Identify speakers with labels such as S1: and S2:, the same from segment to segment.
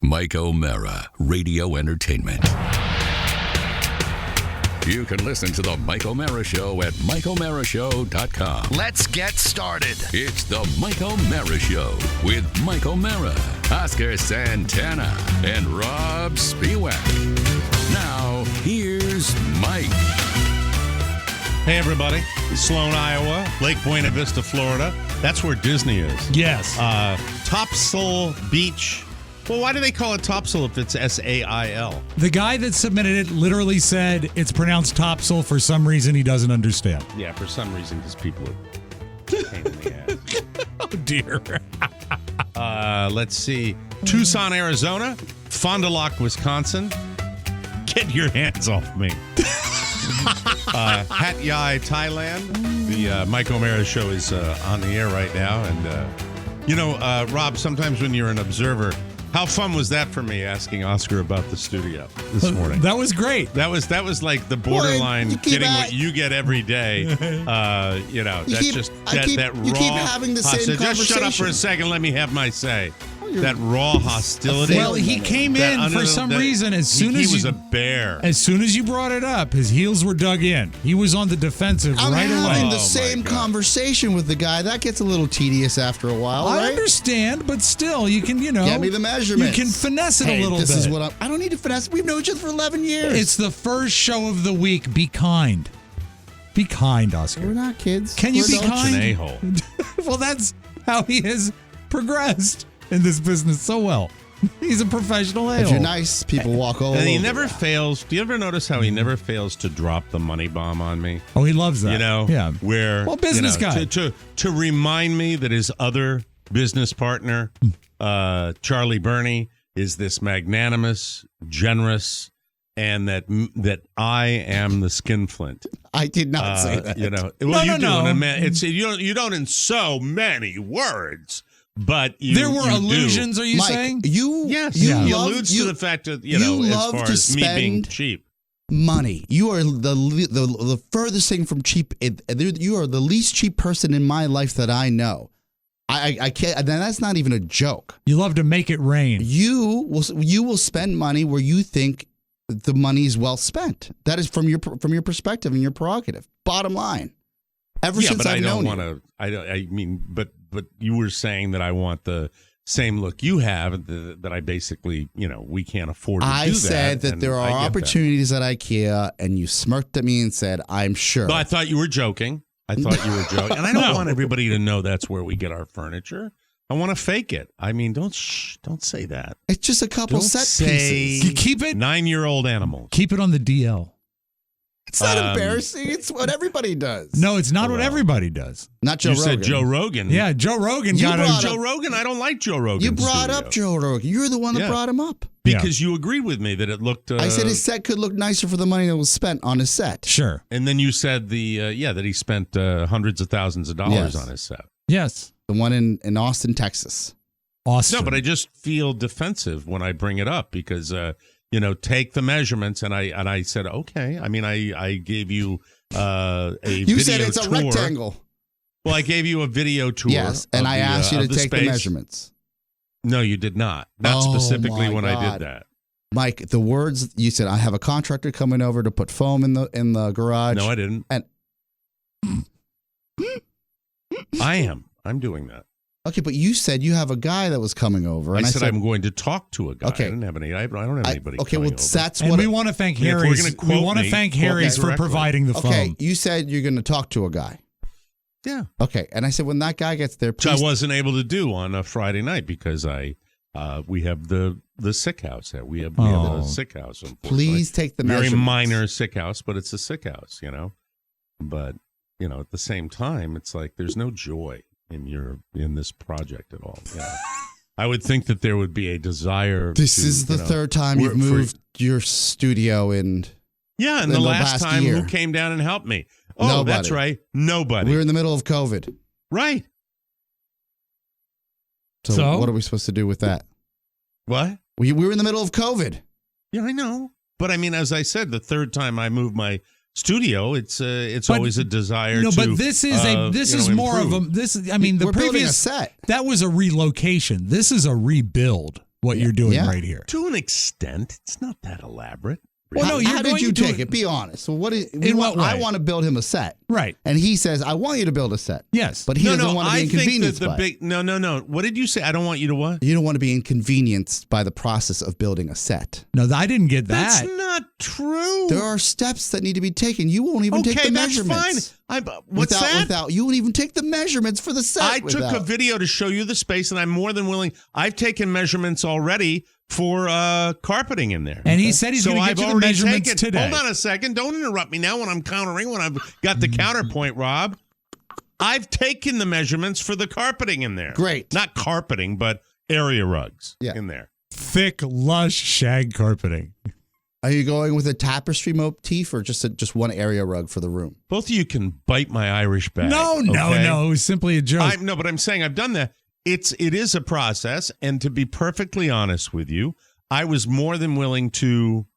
S1: Mike O'Mara, Radio Entertainment. You can listen to the Mike O'Mara Show at MikeO'MaraShow.com.
S2: Let's get started.
S1: It's the Mike O'Mara Show with Mike O'Mara, Oscar Santana, and Rob Spiewak. Now, here's Mike.
S3: Hey, everybody. Sloan, Iowa, Lake Buena Vista, Florida. That's where Disney is.
S4: Yes.
S3: Topsail Beach. Well, why do they call it Topsail if it's S-A-I-L?
S4: The guy that submitted it literally said it's pronounced Topsail. For some reason, he doesn't understand.
S3: Yeah, for some reason, because people are pain in the ass.
S4: Oh, dear.
S3: Let's see. Tucson, Arizona. Fond du Lac, Wisconsin. Get your hands off me. Hat Yai, Thailand. The Mike O'Mara Show is on the air right now. And, Rob, sometimes when you're an observer, how fun was that for me asking Oscar about the studio this morning?
S4: That was great.
S3: That was like the borderline getting what you get every day. That's that raw.
S5: You keep having the same conversation.
S3: Just shut up for a second. Let me have my say. That raw hostility.
S4: Well, he came in for some reason as soon as
S3: he was a bear.
S4: As soon as you brought it up, his heels were dug in. He was on the defensive right away.
S5: I'm having the same conversation with the guy. That gets a little tedious after a while, right?
S4: I understand, but still, you can,
S5: get me the measurements.
S4: You can finesse it a little bit.
S5: This is what I don't need to finesse. We've known each other for 11 years.
S4: It's the first show of the week. Be kind. Be kind, Oscar.
S5: We're not kids.
S4: Can you be kind?
S3: An a-hole.
S4: Well, that's how he has progressed in this business so well. He's a professional a-hole.
S5: If you're nice, people walk over.
S3: And he never fails. Do you ever notice how he never fails to drop the money bomb on me?
S4: Oh, he loves that.
S3: Yeah. Where,
S4: business guy.
S3: To remind me that his other business partner, Charlie Burney, is this magnanimous, generous, and that I am the skinflint.
S5: I did not say that.
S3: No. You don't in so many words. But
S4: there were illusions.
S3: Do.
S4: Are you
S5: Mike,
S4: saying?
S3: He alludes to the fact that as far as me being cheap.
S5: Money. You are the furthest thing from cheap. You are the least cheap person in my life that I know. I can't. And that's not even a joke.
S4: You love to make it rain.
S5: You will spend money where you think the money is well spent. That is from your perspective and your prerogative. Bottom line. Ever since I've known you.
S3: But you were saying that I want the same look you have, that I basically, we can't afford to do that.
S5: I said that there are opportunities at IKEA, and you smirked at me and said, I'm sure.
S3: But I thought you were joking. And I don't want everybody to know that's where we get our furniture. I want to fake it. I mean, don't say that.
S5: It's just a couple set pieces.
S4: You keep it
S3: 9-year-old animals.
S4: Keep it on the DL.
S5: It's not embarrassing. It's what everybody does.
S4: No, it's not what everybody does.
S5: Not Joe Rogan.
S3: You said Joe Rogan.
S4: Yeah, Joe Rogan got it.
S3: Joe Rogan, I don't like Joe Rogan.
S5: You brought up Joe Rogan. You're the one that brought him up.
S3: Because you agreed with me that it looked...
S5: I said his set could look nicer for the money that was spent on his set.
S4: Sure.
S3: And then you said that he spent hundreds of thousands of dollars on his set.
S4: Yes.
S5: The one in Austin, Texas.
S4: Austin.
S3: No, but I just feel defensive when I bring it up because... take the measurements, and I said, okay. I mean, I gave you a video tour.
S5: You said it's a rectangle.
S3: Well, I gave you a video tour.
S5: Yes, and I asked you to take the measurements.
S3: No, you did not. Not specifically when I did that.
S5: Mike, the words you said, I have a contractor coming over to put foam in the garage.
S3: No, I didn't.
S5: And
S3: I'm doing that.
S5: Okay, but you said you have a guy that was coming over. And
S3: I said I'm going to talk to a guy. Okay. I don't have anybody.
S5: Okay, well, that's
S4: and
S5: what.
S4: we want to thank Harry's. We want to thank Harry's for providing the phone.
S5: Okay, you said you're going to talk to a guy.
S3: Yeah.
S5: Okay, and I said when that guy gets there, please.
S3: Which I wasn't able to do on a Friday night because we have the sick house. We have a sick house.
S5: Please take the measurements.
S3: Very minor sick house, but it's a sick house, But at the same time, it's like there's no joy in this project at all. I would think that there would be a desire.
S5: This is the third time you've moved your studio in.
S3: Yeah, and the last time, who came down and helped me? Oh,
S5: nobody.
S3: That's right, nobody.
S5: We were in the middle of COVID.
S3: Right.
S5: So what are we supposed to do with that?
S3: What?
S5: We were in the middle of COVID.
S3: Yeah, I know. But I mean, as I said, the third time I moved my studio, it's always a desire.
S4: No,
S3: to,
S4: but this is more
S3: improve.
S4: of a. This is. I mean, the
S5: We're building
S4: previous
S5: a set.
S4: That was a relocation. This is a rebuild. what you're doing right here.
S3: To an extent, it's not that elaborate.
S4: Well, no, you're
S5: how
S4: going
S5: did you
S4: to
S5: take it? Be honest. So what is?
S4: what way?
S5: I want to build him a set,
S4: Right.
S5: And he says, "I want you to build a set."
S4: Yes,
S5: but he doesn't want to be inconvenienced.
S3: No. What did you say? I don't want you to what?
S5: You don't want to be inconvenienced by the process of building a set.
S4: No, I didn't get that.
S3: That's not true.
S5: There are steps that need to be taken. You won't even take the measurements.
S3: Fine. Without
S5: you won't even take the measurements for the set.
S3: I took a video to show you the space, and I'm more than willing. I've taken measurements already for carpeting in there.
S4: And he said he's going to get you the measurements today.
S3: Hold on a second. Don't interrupt me now when I'm countering, when I've got the counterpoint, Rob. I've taken the measurements for the carpeting in there.
S5: Great.
S3: Not carpeting, but area rugs in there.
S4: Thick, lush shag carpeting.
S5: Are you going with a tapestry motif or just one area rug for the room?
S3: Both of you can bite my Irish bag.
S4: No. It was simply a joke.
S3: But I'm saying I've done that. It is a process, and to be perfectly honest with you, I was more than willing to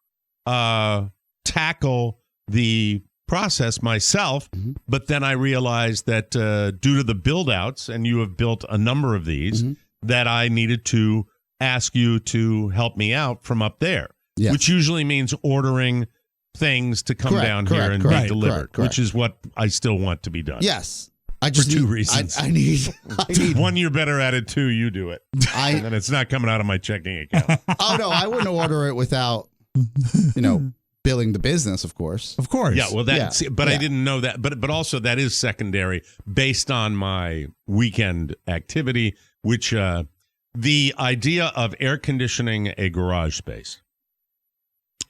S3: tackle the process myself, but then I realized that due to the build-outs, and you have built a number of these, that I needed to ask you to help me out from up there, which usually means ordering things to come down here and be delivered, which is what I still want to be done.
S5: Yes.
S3: For two reasons.
S5: I need
S3: one, you're better at it. Two, you do it. And then it's not coming out of my checking account.
S5: Oh, no, I wouldn't order it without, billing the business, of course.
S4: Of course.
S3: Yeah, well, I didn't know that. But also that is secondary based on my weekend activity, which the idea of air conditioning a garage space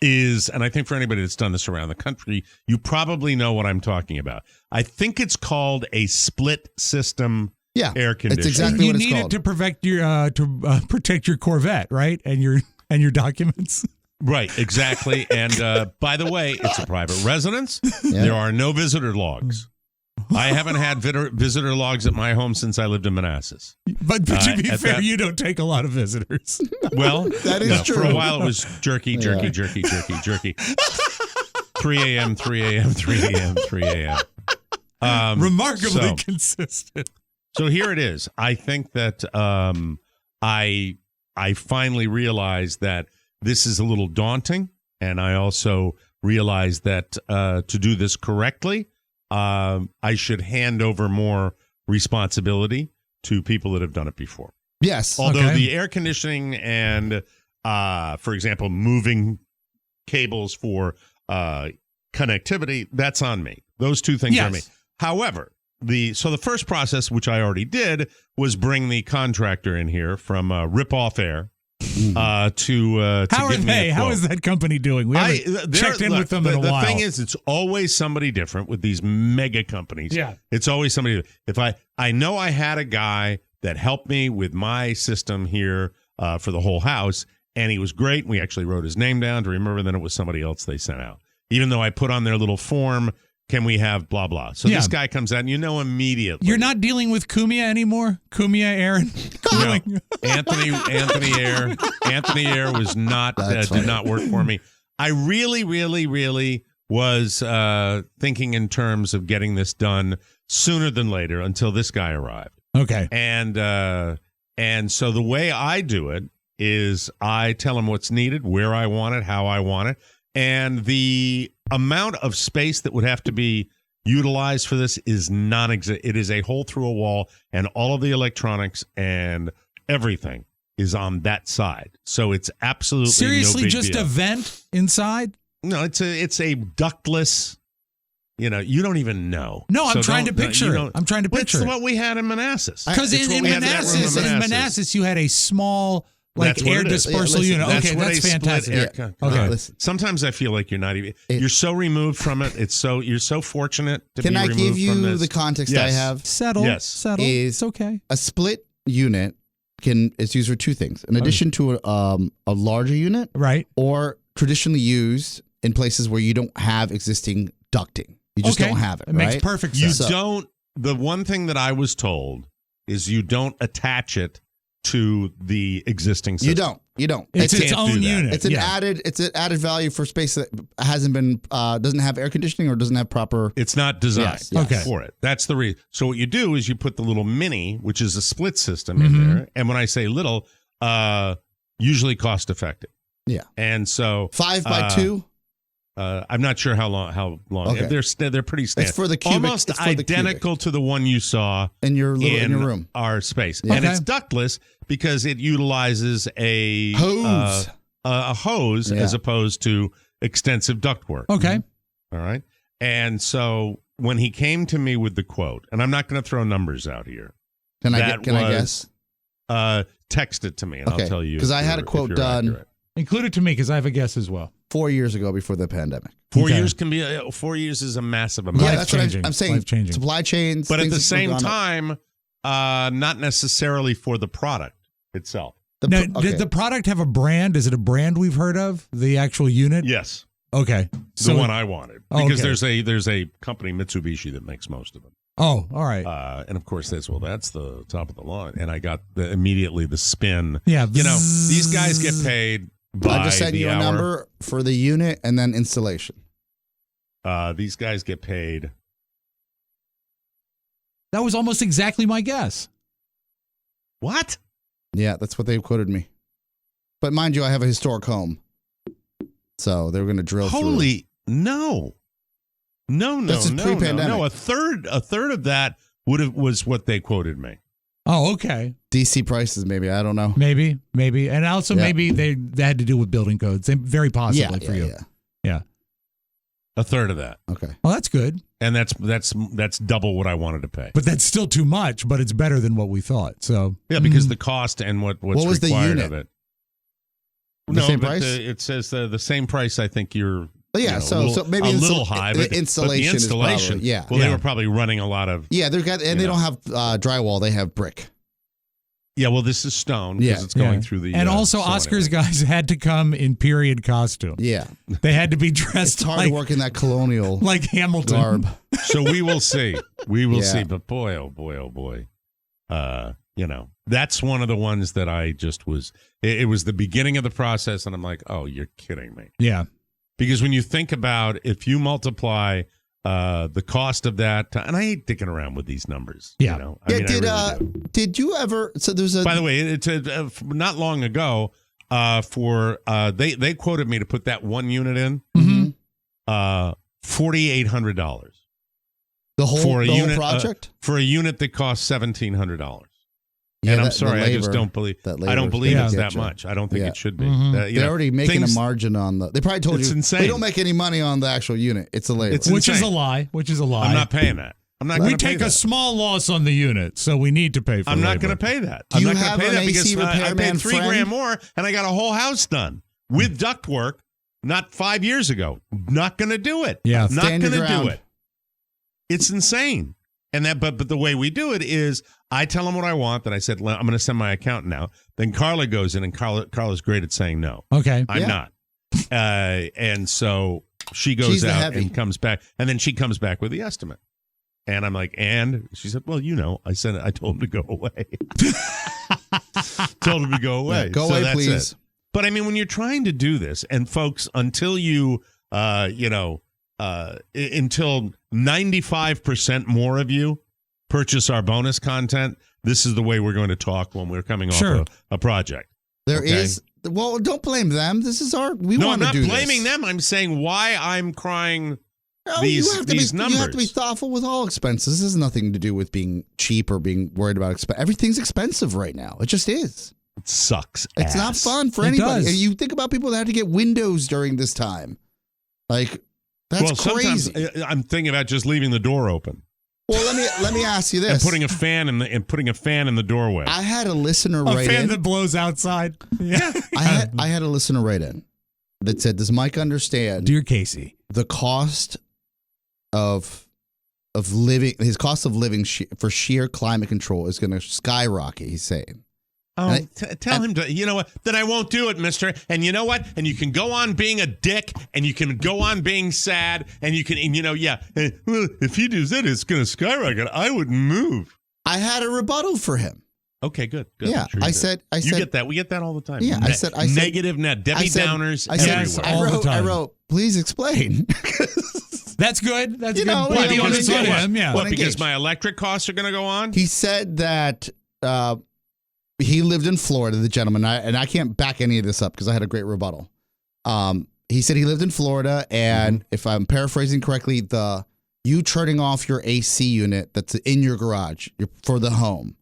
S3: is, and I think for anybody that's done this around the country, you probably know what I'm talking about. I think it's called a split system air conditioner.
S5: It's exactly what it's called.
S4: You need it to protect your Corvette, right? And your documents.
S3: Right, exactly. And by the way, it's a private residence. There are no visitor logs. I haven't had visitor logs at my home since I lived in Manassas.
S4: But to be fair, you don't take a lot of visitors.
S3: Well,
S5: that is true.
S3: For a while, it was jerky. 3 a.m., 3 a.m., 3 a.m., 3 a.m.
S4: Remarkably consistent.
S3: So here it is. I think that I finally realized that this is a little daunting, and I also realized that to do this correctly, I should hand over more responsibility to people that have done it before.
S5: Yes.
S3: Although the air conditioning and, for example, moving cables for connectivity, that's on me. Those two things are on me. However, the first process, which I already did, was bring the contractor in here from Rip Off Air. To
S4: how are they? How is that company doing? We haven't checked in with them in a while.
S3: The thing is, it's always somebody different with these mega companies.
S4: Yeah,
S3: it's always somebody. If I know I had a guy that helped me with my system here for the whole house, and he was great. We actually wrote his name down to remember. Then it was somebody else they sent out, even though I put on their little form. Can we have blah, blah? So this guy comes out and you know immediately.
S4: You're not dealing with Kumia anymore? Kumia Aaron?
S3: No. Anthony Air was not, did not work for me. I really, really, really was thinking in terms of getting this done sooner than later until this guy arrived.
S4: Okay.
S3: And so the way I do it is I tell him what's needed, where I want it, how I want it. And the amount of space that would have to be utilized for this is non-existent. It is a hole through a wall, and all of the electronics and everything is on that side. So it's absolutely
S4: seriously
S3: no big
S4: just
S3: deal.
S4: A vent inside?
S3: No, it's a ductless. You don't even know.
S4: No, I'm trying to picture it. I'm trying to picture it.
S3: It's what we had in Manassas.
S4: Because in Manassas, you had a small. Like air dispersal unit. Okay, that's fantastic.
S3: Okay. Sometimes I feel like you're not even. You're so removed from it. You're so fortunate to be removed from this.
S5: Can I give you the context I have?
S4: Settle. It's okay.
S5: A split unit is used for two things. In addition to a larger unit,
S4: right,
S5: or traditionally used in places where you don't have existing ducting. You just don't have it.
S4: It makes perfect sense.
S3: You don't. The one thing that I was told is you don't attach it to the existing system.
S5: You don't.
S4: It's its own unit.
S5: It's an added value for space that hasn't been doesn't have air conditioning or doesn't have proper.
S3: It's not designed
S4: Yes.
S3: for it. That's the reason. So what you do is you put the little mini, which is a split system, in there. And when I say little, usually cost effective.
S5: Yeah.
S3: And so
S5: 5 by 2.
S3: I'm not sure how long.
S5: Okay.
S3: They're pretty standard.
S5: It's for the cubic.
S3: Almost
S5: it's for
S3: identical to to the one you saw
S5: in your room.
S3: Our space,
S5: Yeah.
S3: and
S4: Okay.
S3: it's ductless because it utilizes a
S5: Hose.
S3: a hose
S5: Yeah.
S3: as opposed to extensive ductwork.
S4: Okay.
S3: All right. And so when he came to me with the quote, and I'm not going to throw numbers out here.
S5: Can I
S3: that
S5: guess?
S3: Text it to me, and
S5: Okay.
S3: I'll tell you.
S5: 'Cause
S3: if
S5: I had
S3: you're-
S5: a quote
S3: if you're
S5: done.
S3: accurate.
S4: Include it to me because I have a guess as well.
S5: 4 years ago before the pandemic.
S3: 4
S4: Okay.
S3: years can be 4 years is a massive amount.
S5: Yeah, that's what
S4: Life-changing.
S5: I'm saying.
S4: Life-changing.
S5: Supply chains.
S3: But at
S5: things
S3: the
S5: have
S3: same
S5: gone up.
S3: time, not necessarily for the product itself.
S4: Now,
S5: Okay.
S4: did the product have a brand? Is it a brand we've heard of? The actual unit?
S3: Yes,
S4: Okay.
S3: the one I wanted
S4: Oh,
S3: because
S4: okay.
S3: there's a company Mitsubishi that makes most of them,
S4: Oh, all right.
S3: and of course that's the top of the line. And I got immediately the spin.
S4: Yeah.
S3: These guys get paid by
S5: I just sent
S3: the
S5: you a
S3: hour.
S5: number for the unit and then installation.
S3: These guys get paid.
S4: That was almost exactly my guess.
S3: What?
S5: Yeah, that's what they quoted me. But mind you, I have a historic home, so they were going to drill through.
S3: Holy no.
S5: This is pre-pandemic.
S3: No, a third of that was what they quoted me.
S4: Oh, okay.
S5: DC prices, maybe. I don't know.
S4: Maybe. And also
S5: Yeah.
S4: maybe they had to do with building codes. Very possibly
S5: Yeah,
S4: for you. Yeah.
S3: A third of that,
S5: Okay.
S4: Well, that's good.
S3: and that's double what I wanted to pay.
S4: But that's still too much, but it's better than what we thought. So
S3: Yeah, because the cost and what's
S5: What was the
S3: required
S5: unit?
S3: of it.
S5: The same
S3: but
S5: price?
S3: it says the same price. I think you're.
S5: But yeah, so maybe
S3: a little high, but
S5: the installation,
S3: the installation.
S5: is probably,
S3: Well,
S4: Yeah.
S3: they were probably running a lot of.
S5: yeah. They don't have drywall; they have brick.
S3: Yeah, well, this is stone because
S5: Yeah.
S3: it's going
S4: Yeah.
S3: through the.
S4: And also,
S3: so
S4: Oscar's
S3: anyway.
S4: guys had to come in period costume.
S5: Yeah,
S4: They had to be dressed
S5: it's hard
S4: like,
S5: to work in that colonial
S4: like Hamilton.
S5: garb.
S3: So we will see. We will
S5: Yeah.
S3: see. But boy, oh boy, oh boy. That's one of the ones that I just was. It was the beginning of the process, and I'm like, oh, you're kidding me.
S4: Yeah.
S3: Because when you think about if you multiply the cost of that, and I hate dicking around with these numbers.
S4: Yeah.
S3: You know?
S5: Yeah,
S3: I really do.
S5: did you ever? So there's a.
S3: By the way, it's not long ago. They quoted me to put that one unit in.
S5: Mhm.
S3: $4,800
S5: the whole
S3: for a
S5: the whole
S3: unit
S5: project.
S3: for a unit that costs $1,700.
S5: Yeah,
S3: And I'm
S5: the
S3: sorry, I just
S5: labor-
S3: don't believe.
S5: that
S3: I don't
S5: labor's
S3: believe
S5: gonna
S3: it's
S5: get
S3: that
S5: you.
S3: much. I don't think
S5: Yeah.
S3: it should be.
S4: Mhm.
S5: They're already making
S3: things-
S5: a margin on the. They probably told
S3: It's
S5: you
S3: insane.
S5: they don't make any money on the actual unit. It's a labor.
S3: It's
S4: Which is a
S3: insane.
S4: lie.
S3: I'm not paying that. I'm not
S4: We
S3: going to pay
S4: take a
S3: that.
S4: small loss on the unit, so we need to pay for
S3: I'm not
S4: labor.
S3: going to pay that.
S5: Do
S3: I'm
S5: you
S3: not going
S5: have
S3: to pay
S5: an
S3: that
S5: AC
S3: because I
S5: repairman
S3: paid $3
S5: friend?
S3: grand more and I got a whole house done with ductwork. Not 5 years ago. Not going to do it.
S4: Yeah.
S3: Not
S5: Stand
S3: going
S5: your
S3: to do
S5: ground.
S3: it. It's insane. And but the way we do it is I tell them what I want. That I said I'm going to send my accountant now. Then Carla goes in, and Carla's great at saying no.
S4: Okay.
S3: I'm
S5: Yeah.
S3: not. And so she goes
S5: She's the
S3: out
S5: heavy.
S3: and comes back, and then she comes back with the estimate. And I'm like, and she said, well, I said, I told him to go away. Told him to go away.
S5: Yeah, go
S3: So
S5: away,
S3: that's
S5: please.
S3: it. But I mean, when you're trying to do this, and folks, until you, until 95% more of you purchase our bonus content, this is the way we're going to talk when we're coming
S4: Sure.
S3: off a project.
S5: There
S3: Okay.
S5: is. Well, don't blame them. This is our. We
S3: No, I'm
S5: want to
S3: not
S5: do
S3: blaming
S5: this.
S3: them. I'm saying why I'm crying.
S5: No,
S3: these
S5: you have to be,
S3: numbers.
S5: You have to be thoughtful with all expenses. This has nothing to do with being cheap or being worried about expense. Everything's expensive right now. It just is.
S3: It sucks.
S5: It's not
S3: ass.
S5: fun for
S4: It
S5: anybody.
S4: does.
S5: And you think about people that had to get windows during this time. Like, that's
S3: Well,
S5: crazy.
S3: sometimes I'm thinking about just leaving the door open
S5: Well, let me ask you this.
S3: and putting a fan in the doorway.
S5: I had a listener
S4: A
S5: write
S4: fan
S5: in.
S4: that blows outside. Yeah.
S5: I had a listener write in that said, "Does Mike understand
S4: Dear Casey.
S5: the cost of living? His cost of living for sheer climate control is going to skyrocket." He's saying.
S3: Oh, tell him to, you know what, that I won't do it, mister. And you know what? And you can go on being a dick, and you can go on being sad, and you can, and well, if he does it, it's going to skyrocket. I wouldn't move.
S5: I had a rebuttal for him.
S3: Okay, good.
S5: Yeah,
S3: Sure you
S5: I
S3: did.
S5: said,
S3: You get that. We get that all the time.
S5: Yeah, I said-
S3: negative net, Debbie Downers
S5: I said,
S3: everywhere.
S4: all the
S5: I
S4: time.
S5: wrote, please explain.
S4: That's good. That's
S5: You
S4: good.
S5: know,
S4: Put the
S5: yeah,
S4: onus
S5: yeah,
S4: on
S5: yeah.
S4: him. Yeah.
S5: Well,
S3: What, because
S5: engaged.
S3: my electric costs are going to go on?
S5: He said that he lived in Florida, the gentleman, and I can't back any of this up because I had a great rebuttal. He said he lived in Florida, and if I'm paraphrasing correctly, you turning off your AC unit that's in your garage for the home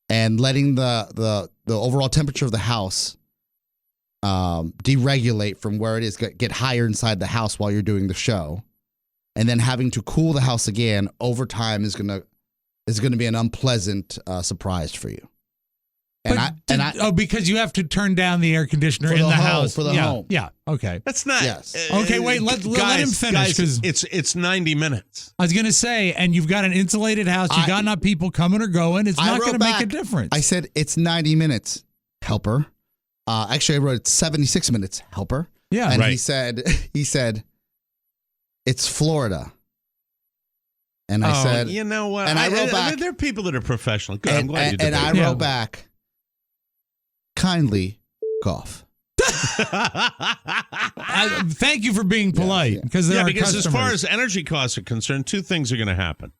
S5: and letting the overall temperature of the house deregulate from where it is, get higher inside the house while you're doing the show, and then having to cool the house again over time is gonna be an unpleasant surprise for you.
S4: Because you have to turn down the air conditioner in the house
S5: for the home.
S4: Yeah. Okay.
S3: That's not.
S5: Yes.
S4: Okay. Wait. Let him finish because
S3: it's 90 minutes.
S4: I was gonna say, and you've got an insulated house. You got enough people coming or going. It's not gonna make a difference.
S5: I said it's 90 minutes, helper. Actually, I wrote 76 minutes, helper.
S4: Yeah.
S5: And
S3: right.
S5: he said, it's Florida. And I said,
S3: you know what?
S5: And I wrote back.
S3: There are people that are professional. Good. I'm glad you did
S5: and
S3: that.
S5: I wrote back, kindly off.
S4: Thank you for being polite because there are
S3: because
S4: customers.
S3: as far as energy costs are concerned, two things are going to happen.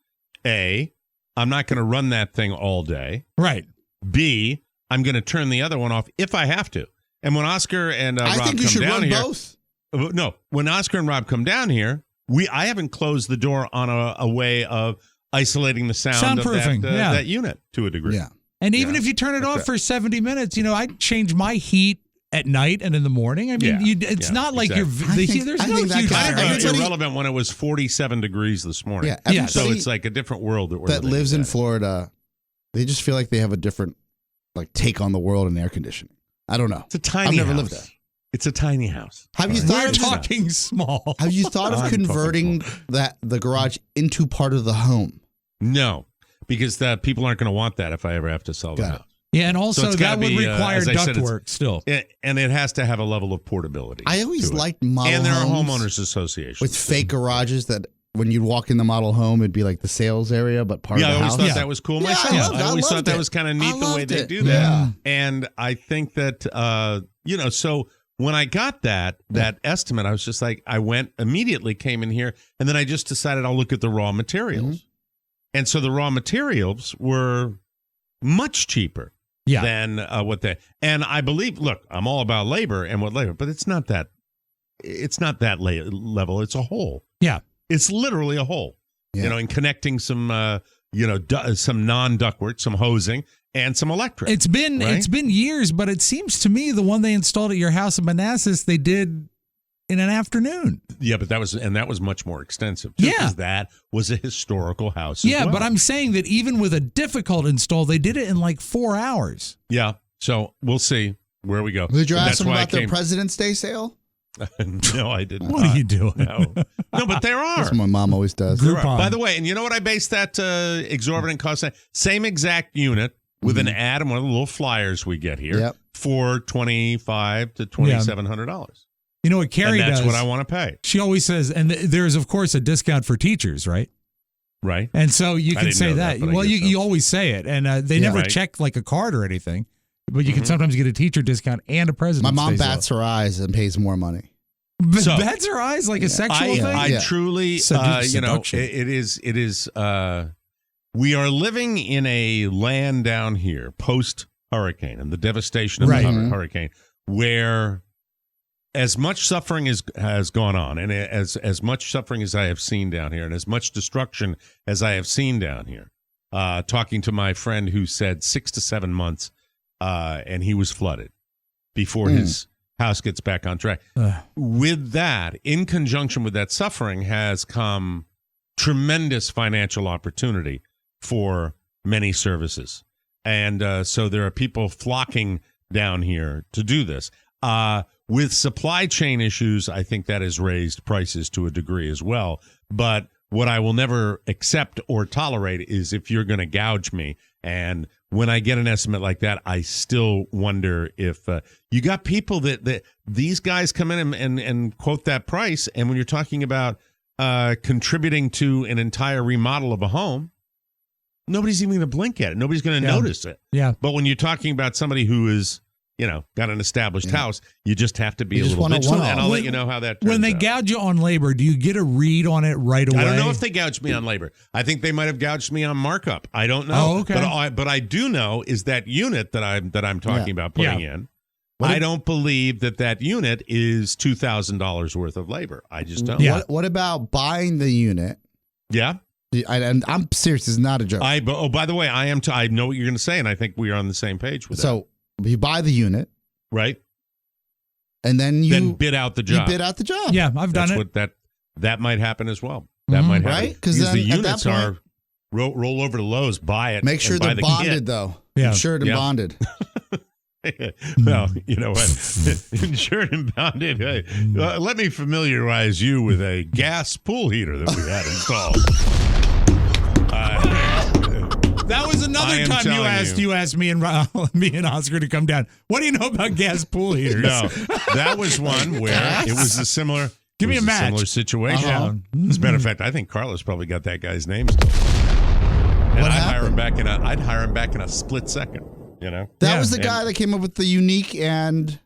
S3: A, I'm not going to run that thing all day.
S4: Right.
S3: B, I'm going to turn the other one off if I have to. And when Oscar and Rob
S5: I think you
S3: come
S5: should
S3: down
S5: run
S3: here,
S5: both.
S3: No, when Oscar and Rob come down here, I haven't closed the door on a way of isolating the sound of that unit to a degree.
S5: Yeah.
S4: And even if you turn it off for 70 minutes, I change my heat at night and in the morning. I mean, it's not like
S3: exactly.
S4: there's no huge
S3: It's irrelevant when it was 47 degrees this morning.
S5: Yeah,
S3: so it's like a different world that
S5: lives in Florida. They just feel like they have a different take on the world and air conditioning. I don't know.
S3: It's a tiny
S5: I've never
S3: house.
S5: lived there.
S3: It's a tiny house.
S5: Have you thought
S4: We're
S5: of
S4: talking small?
S5: Have you thought of converting the garage into part of the home?
S3: No, because people aren't going to want that if I ever have to sell the house.
S4: Yeah, and also that would require ductwork still.
S3: And it has to have a level of portability.
S5: I always liked model homes.
S3: And there are homeowners associations.
S5: With fake garages that when you walk in the model home, it'd be like the sales area, but part of the house.
S3: I always thought that was cool myself. I always thought that was kind of neat the way they do that.
S5: Yeah.
S3: And I think that, so when I got that estimate, I was just like, I came in here, and then I just decided I'll look at the raw materials. Mm-hmm. And so the raw materials were much cheaper than what they, and I believe, look, I'm all about labor, but it's not that level. It's a hole.
S4: Yeah.
S3: It's literally a hole, and connecting some, some non-ductwork, some hosing, and some electric.
S4: It's been years, but it seems to me the one they installed at your house in Manassas, they did in an afternoon.
S3: Yeah, but that was much more extensive too, because that was a historical house.
S4: Yeah, but I'm saying that even with a difficult install, they did it in like 4 hours.
S3: Yeah, so we'll see where we go.
S5: Did you ask them about their President's Day sale?
S3: No, I didn't.
S4: What are you doing?
S3: No, but there are.
S5: That's what my mom always does.
S3: By the way, and you know what I based that exorbitant cost on? Same exact unit with an ad and one of the little flyers we get here for $2,500 to $2,700.
S4: You know what Carrie does?
S3: That's what I want to pay.
S4: She always says, and there's of course a discount for teachers, right?
S3: Right.
S4: And so you can say that. Well, you always say it, and they never check like a card or anything. But you can sometimes get a teacher discount and a President's Day.
S5: My mom bats her eyes and pays more money.
S4: Bats her eyes like a sexual thing?
S3: I truly, it is. We are living in a land down here post-hurricane and the devastation of the hurricane, where as much suffering has gone on, and as much suffering as I have seen down here, and as much destruction as I have seen down here, talking to my friend who said 6 to 7 months, and he was flooded before his house gets back on track. With that, in conjunction with that suffering, has come tremendous financial opportunity for many services. And so there are people flocking down here to do this. With supply chain issues, I think that has raised prices to a degree as well. But what I will never accept or tolerate is if you're going to gouge me. And when I get an estimate like that, I still wonder if you got people that these guys come in and quote that price. And when you're talking about contributing to an entire remodel of a home, nobody's even going to blink at it. Nobody's going to notice it.
S4: Yeah.
S3: But when you're talking about somebody who is got an established house. You just have to be a little vigilant, and I'll let you know how that turns
S4: When they
S3: out.
S4: gouge you on labor, do you get a read on it right away?
S3: I don't know if they gouged me on labor. I think they might have gouged me on markup. I don't know.
S4: Oh, okay.
S3: But I do know is that unit that I'm talking about putting in. I don't believe that unit is $2,000 worth of labor. I just don't.
S5: Yeah. What about buying the unit?
S3: Yeah.
S5: And I'm serious. It's not a joke.
S3: By the way, I know what you're going to say, and I think we are on the same page with that.
S5: So you buy the unit,
S3: right?
S5: And then
S3: bid out the job.
S5: You bid out the job.
S4: Yeah, I've done it.
S3: That might happen as well. That might happen,
S5: right? Because
S3: the units are roll over to Lowe's, buy it.
S5: Make sure they're bonded, though.
S4: Yeah,
S5: insured and bonded.
S3: Well, you know what? Insured and bonded. Let me familiarize you with a gas pool heater that we had installed.
S4: That was another time you asked me and Oscar to come down. What do you know about gas pool heaters?
S3: No, that was one where it was a similar.
S4: Give me a match.
S3: Similar situation. As a matter of fact, I think Carlos probably got that guy's name still. And I'd hire him back in a split second.
S5: That was the guy that came up with the unique, and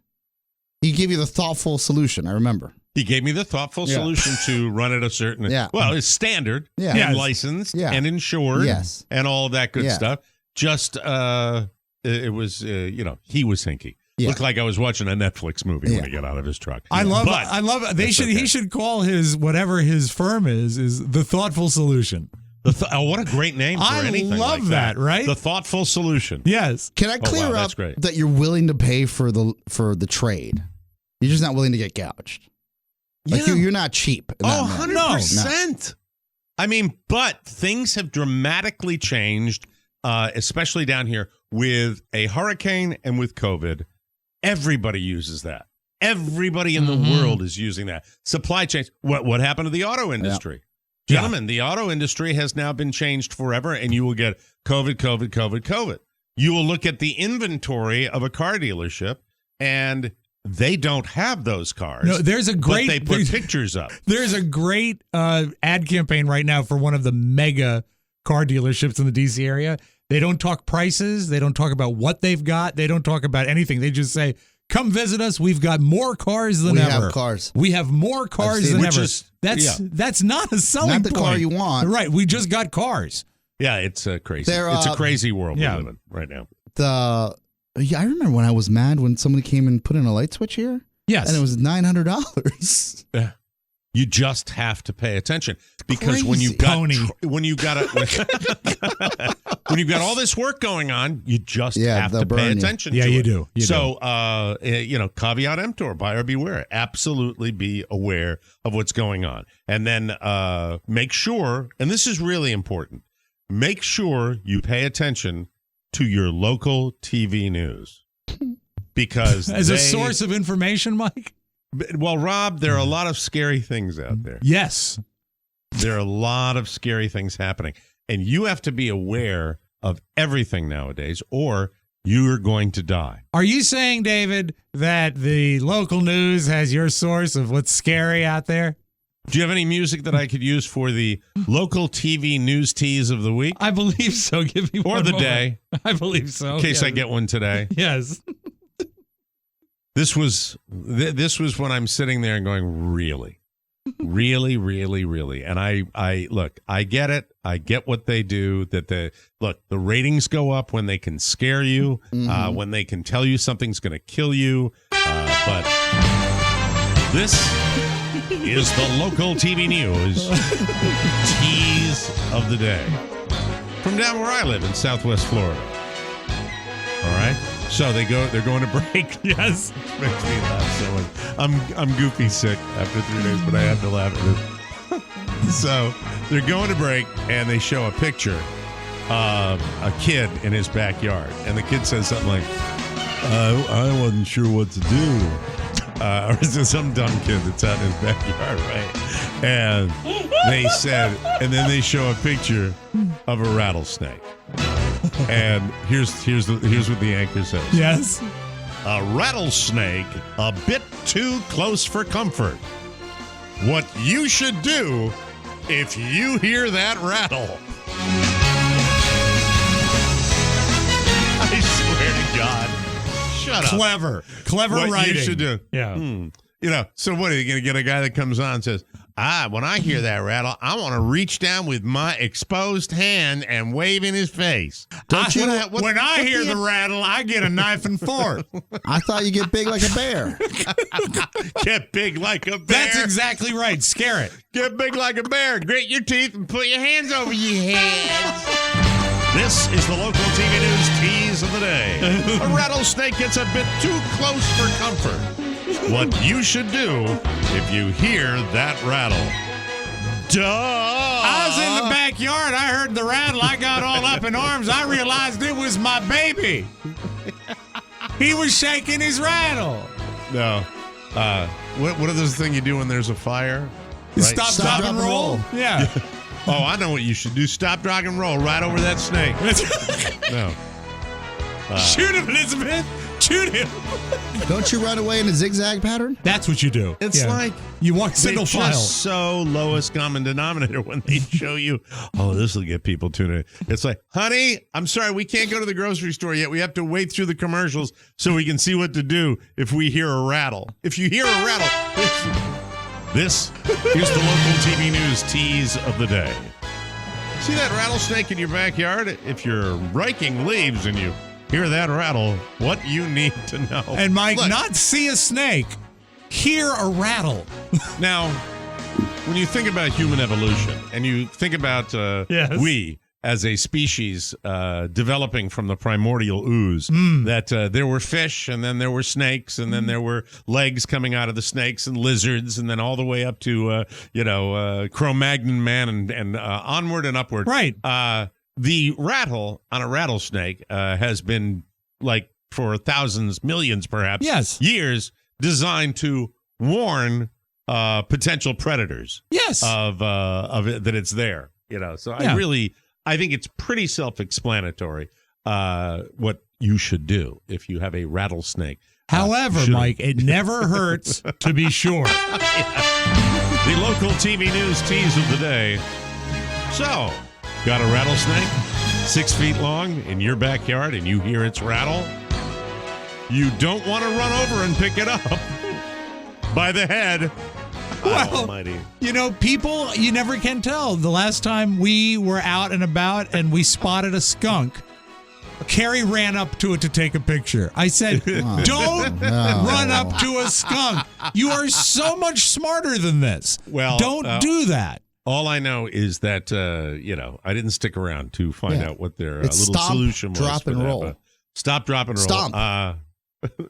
S5: he gave you the thoughtful solution. I remember.
S3: He gave me the thoughtful solution to run at a certain, well, it's standard and licensed and insured and all of that good stuff. Just, it was, he was hinky. Yeah. Looked like I was watching a Netflix movie when he got out of his truck.
S4: I love it. He should call whatever his firm is the thoughtful solution.
S3: What a great name for anything like that. I love that,
S4: right?
S3: The thoughtful solution.
S4: Yes.
S5: Can I clear up that you're willing to pay for the trade? You're just not willing to get gouged. Like you're not cheap.
S3: 100%. I mean, but things have dramatically changed, especially down here with a hurricane and with COVID. Everybody uses that. Everybody in the world is using that. Supply chains. What happened to the auto industry? Yeah. Gentlemen, the auto industry has now been changed forever, and you will get COVID. You will look at the inventory of a car dealership, and they don't have those cars.
S4: No, but
S3: they put pictures up.
S4: There's a great ad campaign right now for one of the mega car dealerships in the D.C. area. They don't talk prices. They don't talk about what they've got. They don't talk about anything. They just say, come visit us. We've got more cars than ever.
S5: We have cars.
S4: We have more cars than ever. That's not a selling point.
S5: Not the car you want.
S4: Right. We just got cars.
S3: Yeah, it's crazy. It's a crazy world we live in right now.
S5: I remember when I was mad when somebody came and put in a light switch here.
S4: Yes.
S5: And it was $900.
S3: Yeah. You just have to pay attention because when you've got all this work going on, you just have to pay attention to it.
S4: You do.
S3: Caveat emptor, buyer beware. Absolutely be aware of what's going on. And then make sure, and this is really important, make sure you pay attention to your local TV news. Because
S4: as a source of information, Mike?
S3: Well, Rob, there are a lot of scary things out there.
S4: Yes.
S3: There are a lot of scary things happening. And you have to be aware of everything nowadays, or you're going to die.
S4: Are you saying, David, that the local news has your source of what's scary out there?
S3: Do you have any music that I could use for the local TV news tease of the week?
S4: I believe so. Give me one.
S3: Or the day.
S4: I believe so.
S3: In case I get one today.
S4: Yes.
S3: This was when I'm sitting there and going, really, really. And I look, I get it. I get what they do. The ratings go up when they can scare you, when they can tell you something's going to kill you. But this is the local TV news tease of the day from down where I live in Southwest Florida. All right. So they're going to break. Yes. Makes me laugh so much. I'm goofy sick after 3 days, but I have to laugh at it. So they're going to break, and they show a picture of a kid in his backyard. And the kid says something like, I wasn't sure what to do. Or is this some dumb kid that's out in his backyard, right? And and then they show a picture of a rattlesnake. And here's what the anchor says.
S4: Yes.
S3: A rattlesnake a bit too close for comfort. What you should do if you hear that rattle. I swear to God. Shut up.
S4: Clever
S3: What
S4: writing.
S3: you should do.
S4: Yeah.
S3: So what are you going to get a guy that comes on and says, when I hear that rattle, I want to reach down with my exposed hand and wave in his face.
S4: When I hear the rattle, I get a knife and fork.
S5: I thought you get big like a bear.
S3: Get big like a bear.
S4: That's exactly right. Scare it.
S3: Get big like a bear. Grit your teeth and put your hands over your heads. This is the local TV news tease of the day. A rattlesnake gets a bit too close for comfort. What you should do if you hear that rattle. Duh!
S4: I was in the backyard. I heard the rattle. I got all up in arms. I realized it was my baby. He was shaking his rattle.
S3: No. What are those things you do when there's a fire? Right?
S4: Stop, drop, and roll. Yeah.
S3: Oh, I know what you should do. Stop, drop, and roll right over that snake. No.
S4: Shoot him, Elizabeth. Shoot him.
S5: Don't you run away in a zigzag pattern?
S4: That's what you do.
S3: It's like
S4: you walk single
S3: they're
S4: file.
S3: just so lowest common denominator when they show you, this will get people tuning in. It's like, honey, I'm sorry, we can't go to the grocery store yet. We have to wait through the commercials so we can see what to do if we hear a rattle. If you hear a rattle, this is the local TV news tease of the day. See that rattlesnake in your backyard? If you're raking leaves and you hear that rattle, what you need to know.
S4: And Mike,
S3: Look,
S4: not see a snake, hear a rattle.
S3: Now, when you think about human evolution and you think about we as a species developing from the primordial ooze, that there were fish and then there were snakes and then there were legs coming out of the snakes and lizards and then all the way up to, Cro-Magnon man and onward and upward.
S4: Right.
S3: The rattle on a rattlesnake has been, like, for thousands, millions perhaps, years, designed to warn potential predators.
S4: Yes.
S3: Of it, that it's there. So I think it's pretty self-explanatory what you should do if you have a rattlesnake.
S4: However, Mike, it never hurts to be sure.
S3: The local TV news tease of the day. So, got a rattlesnake 6 feet long in your backyard and you hear its rattle? You don't want to run over and pick it up by the head.
S4: Well,
S3: Almighty.
S4: People, you never can tell. The last time we were out and about and we spotted a skunk, Carrie ran up to it to take a picture. I said, don't run up to a skunk. You are so much smarter than this.
S3: Well,
S4: don't do that.
S3: All I know is that, I didn't stick around to find out what their little
S5: stop,
S3: solution was.
S5: drop, and roll.
S3: Stop, drop, and roll.
S5: Stomp.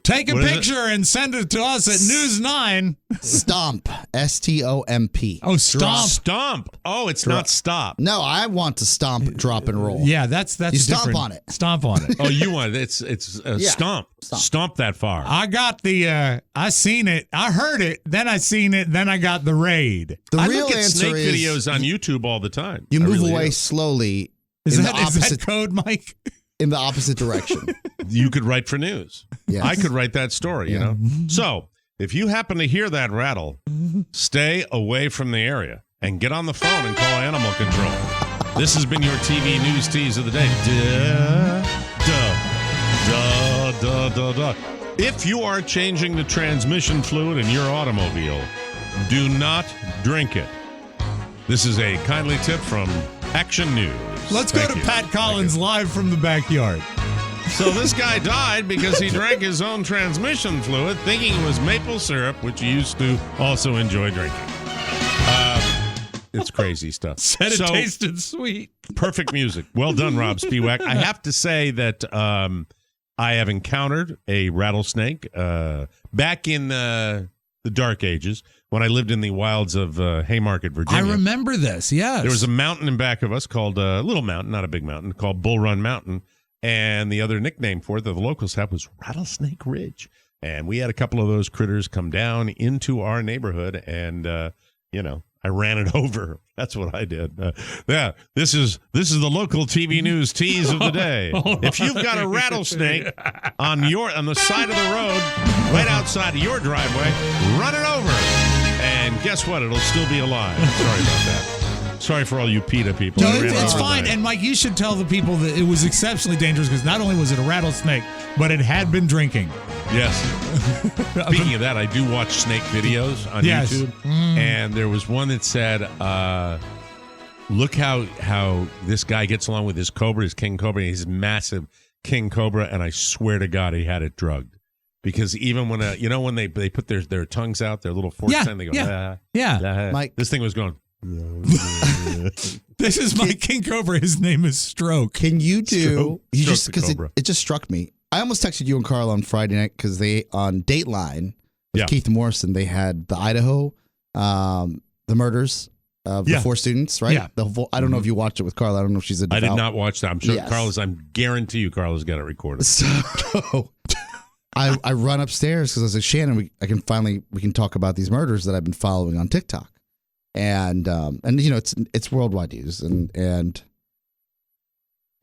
S4: Take a picture and send it to us at News 9.
S5: Stomp. S-T-O-M-P.
S4: Oh, stomp.
S3: Stomp. Oh, it's not stop.
S5: No, I want to stomp, drop, and roll.
S4: Yeah, that's
S5: You stomp
S4: different.
S5: on it.
S4: Stomp on it.
S3: Oh, you want it. It's stomp. Stomp that far.
S4: I got I seen it. I heard it. Then I seen it. Then I got the raid.
S5: The
S3: I
S5: real
S3: look at
S5: answer
S3: snake
S5: is
S3: videos on YouTube all the time.
S5: you
S3: I
S5: move
S3: really
S5: away
S3: do.
S5: slowly
S4: Is
S5: in
S4: that
S5: the opposite
S4: code, Mike?
S5: in the opposite direction.
S3: You could write for news.
S5: Yes.
S3: I could write that story, So, if you happen to hear that rattle, stay away from the area and get on the phone and call animal control. This has been your TV news tease of the day. If you are changing the transmission fluid in your automobile, do not drink it. This is a kindly tip from Action News.
S4: Let's go to Pat Collins live from the backyard.
S3: So this guy died because he drank his own transmission fluid, thinking it was maple syrup, which he used to also enjoy drinking. It's crazy stuff.
S4: Said it tasted sweet.
S3: Perfect music. Well done, Rob Spiewak. I have to say that I have encountered a rattlesnake back in the Dark Ages when I lived in the wilds of Haymarket, Virginia.
S4: I remember this, yes.
S3: There was a mountain in back of us called a little mountain, not a big mountain, called Bull Run Mountain. And the other nickname for it that the locals have was Rattlesnake Ridge. And we had a couple of those critters come down into our neighborhood and, I ran it over. That's what I did. This is the local TV news tease of the day. If you've got a rattlesnake on the side of the road, right outside of your driveway, run it over. And guess what? It'll still be alive. Sorry about that. Sorry for all you PETA people.
S4: No,
S3: I ran
S4: it's
S3: over
S4: fine.
S3: that.
S4: And Mike, you should tell the people that it was exceptionally dangerous because not only was it a rattlesnake, but it had been drinking.
S3: Yes. Speaking of that, I do watch snake videos on
S4: Yes.
S3: YouTube, and there was one that said, "Look how this guy gets along with his cobra, his king cobra, his massive king cobra, and I swear to God, he had it drugged." Because even when when they put their tongues out, their little forks in, they go,
S4: Yeah.
S5: Mike,
S3: this thing was going.
S4: This is my king cobra. His name is Stroke.
S5: can you do? You
S3: Stroke
S5: just
S3: the
S5: because
S3: cobra.
S5: it just struck me. I almost texted you and Carl on Friday night because they on Dateline with
S3: Yeah.
S5: Keith Morrison. They had the Idaho, the murders of the 4 students. Right.
S4: Yeah.
S5: I don't know if you watched it with Carl. I don't know if she's a.
S3: I
S5: Devout.
S3: did not watch that. I'm sure
S5: Yes.
S3: I guarantee you Carlos got it recorded.
S5: So I run upstairs because I was like, Shannon, we can talk about these murders that I've been following on TikTok, and it's worldwide news, and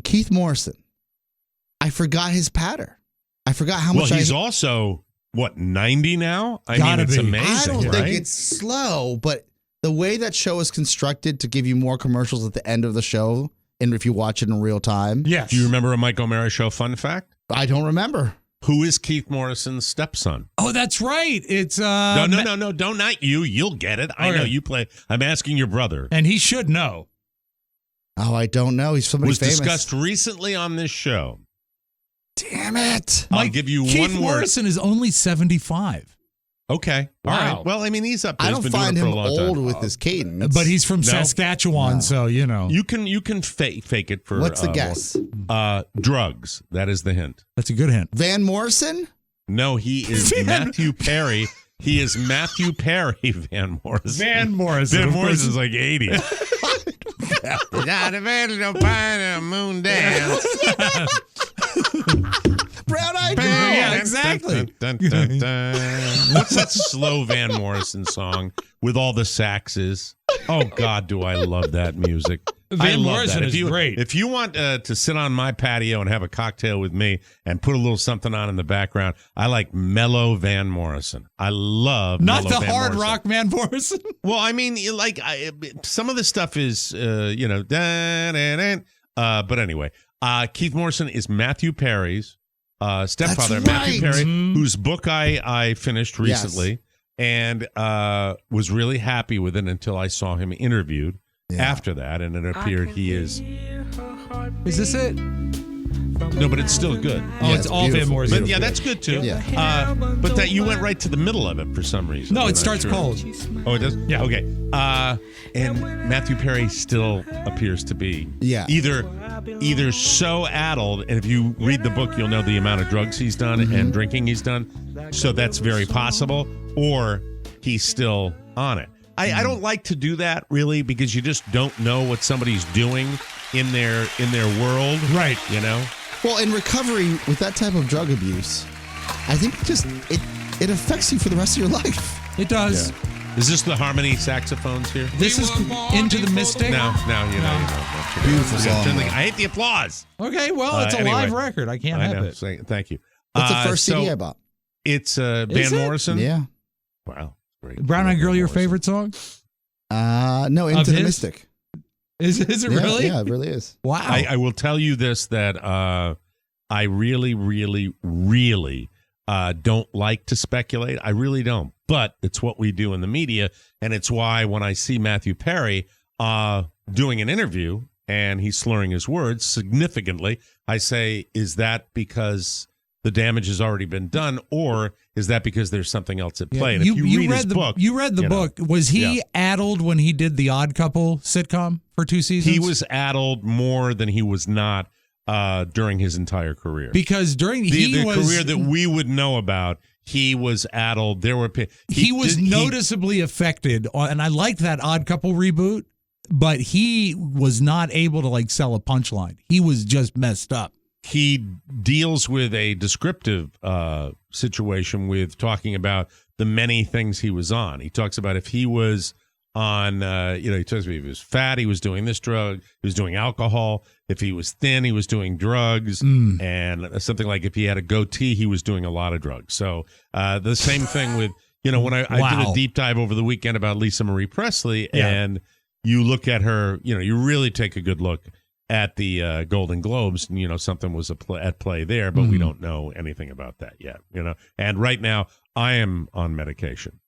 S5: Keith Morrison, I forgot his pattern. I forgot how much.
S3: Well, he's also what 90 now. I
S4: Gotta
S3: mean, it's
S4: be.
S3: amazing.
S5: I don't
S3: right?
S5: think it's slow, but the way that show is constructed to give you more commercials at the end of the show, and if you watch it in real time,
S4: Yes.
S3: Do you remember a Mike O'Mara show fun fact?
S5: I don't remember.
S3: Who is Keith Morrison's stepson?
S4: Oh, that's right. It's
S3: No, don't not you. You'll get it. I
S4: Okay.
S3: know you play. I'm asking your brother.
S4: and he should know.
S5: Oh, I don't know. He's somebody
S3: Was
S5: famous.
S3: discussed recently on this show.
S5: Damn it!
S3: I'll give you
S4: Keith
S3: one word.
S4: Morrison is only 75,
S3: Okay. All
S4: Wow.
S3: right. Well, I mean, he's up there.
S5: I
S3: He's
S5: don't
S3: been
S5: find
S3: doing it
S5: him
S3: for a long
S5: old
S3: time.
S5: with his cadence.
S4: but he's from
S3: No.
S4: Saskatchewan,
S5: No.
S4: so you know.
S3: You can fake it for.
S5: What's the guess?
S3: Drugs. That is the hint.
S4: That's a good hint.
S5: Van Morrison?
S3: No, he is Matthew Perry. He is Matthew Perry Van Morrison.
S4: Van Morrison.
S3: Van
S4: of course.
S3: Morrison's like 80. Moon dance.
S5: Brown Eyed Girl.
S4: Yeah, exactly.
S3: What's that slow Van Morrison song with all the saxes? Oh God, do I love that music! I
S4: Van
S3: love
S4: Morrison
S3: that.
S4: is great.
S3: If you want to sit on my patio and have a cocktail with me and put a little something on in the background, I like mellow Van Morrison. I love
S4: Not
S3: mellow
S4: the
S3: Van
S4: hard
S3: Morrison.
S4: rock Van Morrison.
S3: Well, I mean, some of the stuff is, but anyway, Keith Morrison is Matthew Perry's stepfather,
S5: That's
S3: Matthew
S5: right.
S3: Perry,
S4: Mhm.
S3: whose book I finished recently and was really happy with it until I saw him interviewed after that, and it appeared he is.
S4: Is this it?
S3: No, but it's still good.
S4: Oh,
S5: Yeah,
S4: it's
S5: it's
S4: all Van
S5: beautiful.
S4: Morrison.
S3: But yeah, that's good too.
S5: Yeah.
S3: But that you went right to the middle of it for some reason.
S4: No,
S3: I'm
S4: it
S3: not
S4: starts
S3: sure.
S4: cold.
S3: Oh, it does?
S4: Yeah.
S3: Okay. And Matthew Perry still appears to be either so addled, and if you read the book, you'll know the amount of drugs he's done and drinking he's done. So that's very possible, or he's still on it. I don't like to do that really because you just don't know what somebody's doing in their world.
S4: Right.
S3: You know?
S5: Well, in recovery with that type of drug abuse, I think it affects you for the rest of your life.
S4: It does.
S3: Is this the harmony saxophones here?
S4: This is Into the Mystic.
S3: No, you know.
S5: Beautiful song.
S3: I hate the applause.
S4: Okay, well, it's a
S3: Anyway.
S4: live record. I can't
S3: I
S4: have
S3: know.
S4: it.
S3: Thank you.
S5: What's the first CD I
S3: so
S5: bought?
S3: It's Van
S4: Is it?
S3: Morrison.
S5: Yeah.
S3: Wow. Great.
S4: Brown Eyed Girl, your
S3: Morrison.
S4: favorite song?
S5: No, Into the
S4: his?
S5: Mystic.
S4: Is it
S5: Yeah,
S4: really?
S5: Yeah, it really is.
S4: Wow.
S3: I will tell you this, that I really, really, really don't like to speculate. I really don't. But it's what we do in the media. And it's why when I see Matthew Perry doing an interview and he's slurring his words significantly, I say, is that because the damage has already been done, or is that because there's something else at play? And if you read his book,
S4: you read the
S3: you know,
S4: book. Was he
S3: yeah.
S4: addled when he did the Odd Couple sitcom for 2 seasons?
S3: he was addled more than he was not during his entire career.
S4: because during
S3: the
S4: was
S3: career that we would know about, he was addled. There were
S4: he was noticeably affected, and I liked that Odd Couple reboot, but he was not able to like sell a punchline. He was just messed up.
S3: He deals with a descriptive situation with talking about the many things he was on. He talks about if he was on, he talks about if he was fat, he was doing this drug, he was doing alcohol. If he was thin, he was doing drugs. And something like if he had a goatee, he was doing a lot of drugs. So the same thing with, when I did a deep dive over the weekend about Lisa Marie Presley, and you look at her, you really take a good look at the Golden Globes, and something was at play there, but we don't know anything about that yet. And right now I am on medication.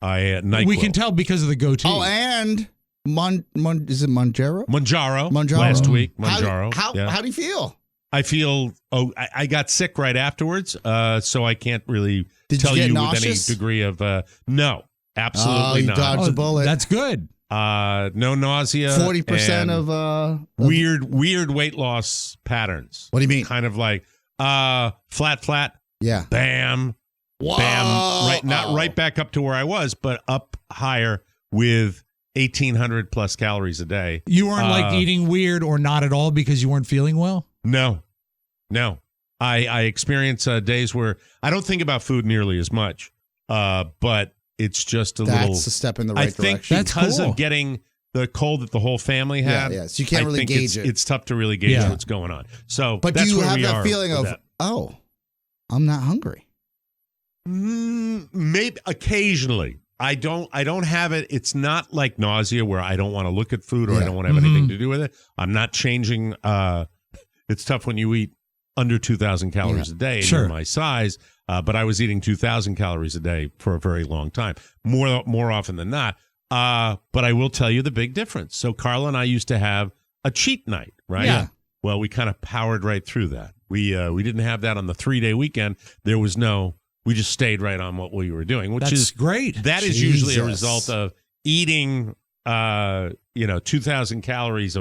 S4: We can tell because of the goatee.
S5: Oh, and is it Monjaro?
S3: Monjaro. Last week, Monjaro.
S5: How do you feel?
S3: I feel. I got sick right afterwards, so I can't really tell you
S5: nauseous?
S3: with any degree of. No, absolutely
S5: you
S3: not.
S5: dodged a bullet.
S4: That's good.
S3: No nausea.
S5: 40% of
S3: weird weight loss patterns.
S5: What do you mean?
S3: Kind of like flat.
S5: Yeah.
S3: Bam.
S5: Whoa.
S3: Bam. Not right back up to where I was, but up higher with 1,800 plus calories a day.
S4: You weren't like eating weird or not at all because you weren't feeling well?
S3: No. I experience days where I don't think about food nearly as much, but it's just
S5: That's a step in the right direction.
S3: I think because of getting the cold that the whole family had.
S5: Yeah. So you can't really gauge it.
S3: It's tough to really gauge what's going on. So,
S5: but
S3: that's
S5: do you
S3: where
S5: have
S3: we
S5: that
S3: are
S5: feeling of, I'm not hungry?
S3: Maybe occasionally. I don't have it. It's not like nausea where I don't want to look at food or I don't want to have anything to do with it. I'm not changing. It's tough when you eat under 2,000 calories a day and you're my size. But I was eating 2,000 calories a day for a very long time, more often than not. But I will tell you the big difference. So Carla and I used to have a cheat night, right?
S5: Yeah.
S3: Well, we kind of powered right through that. We didn't have that on the 3-day weekend. There was we just stayed right on what we were doing, which is
S4: great.
S3: That is usually a result of eating, 2,000 calories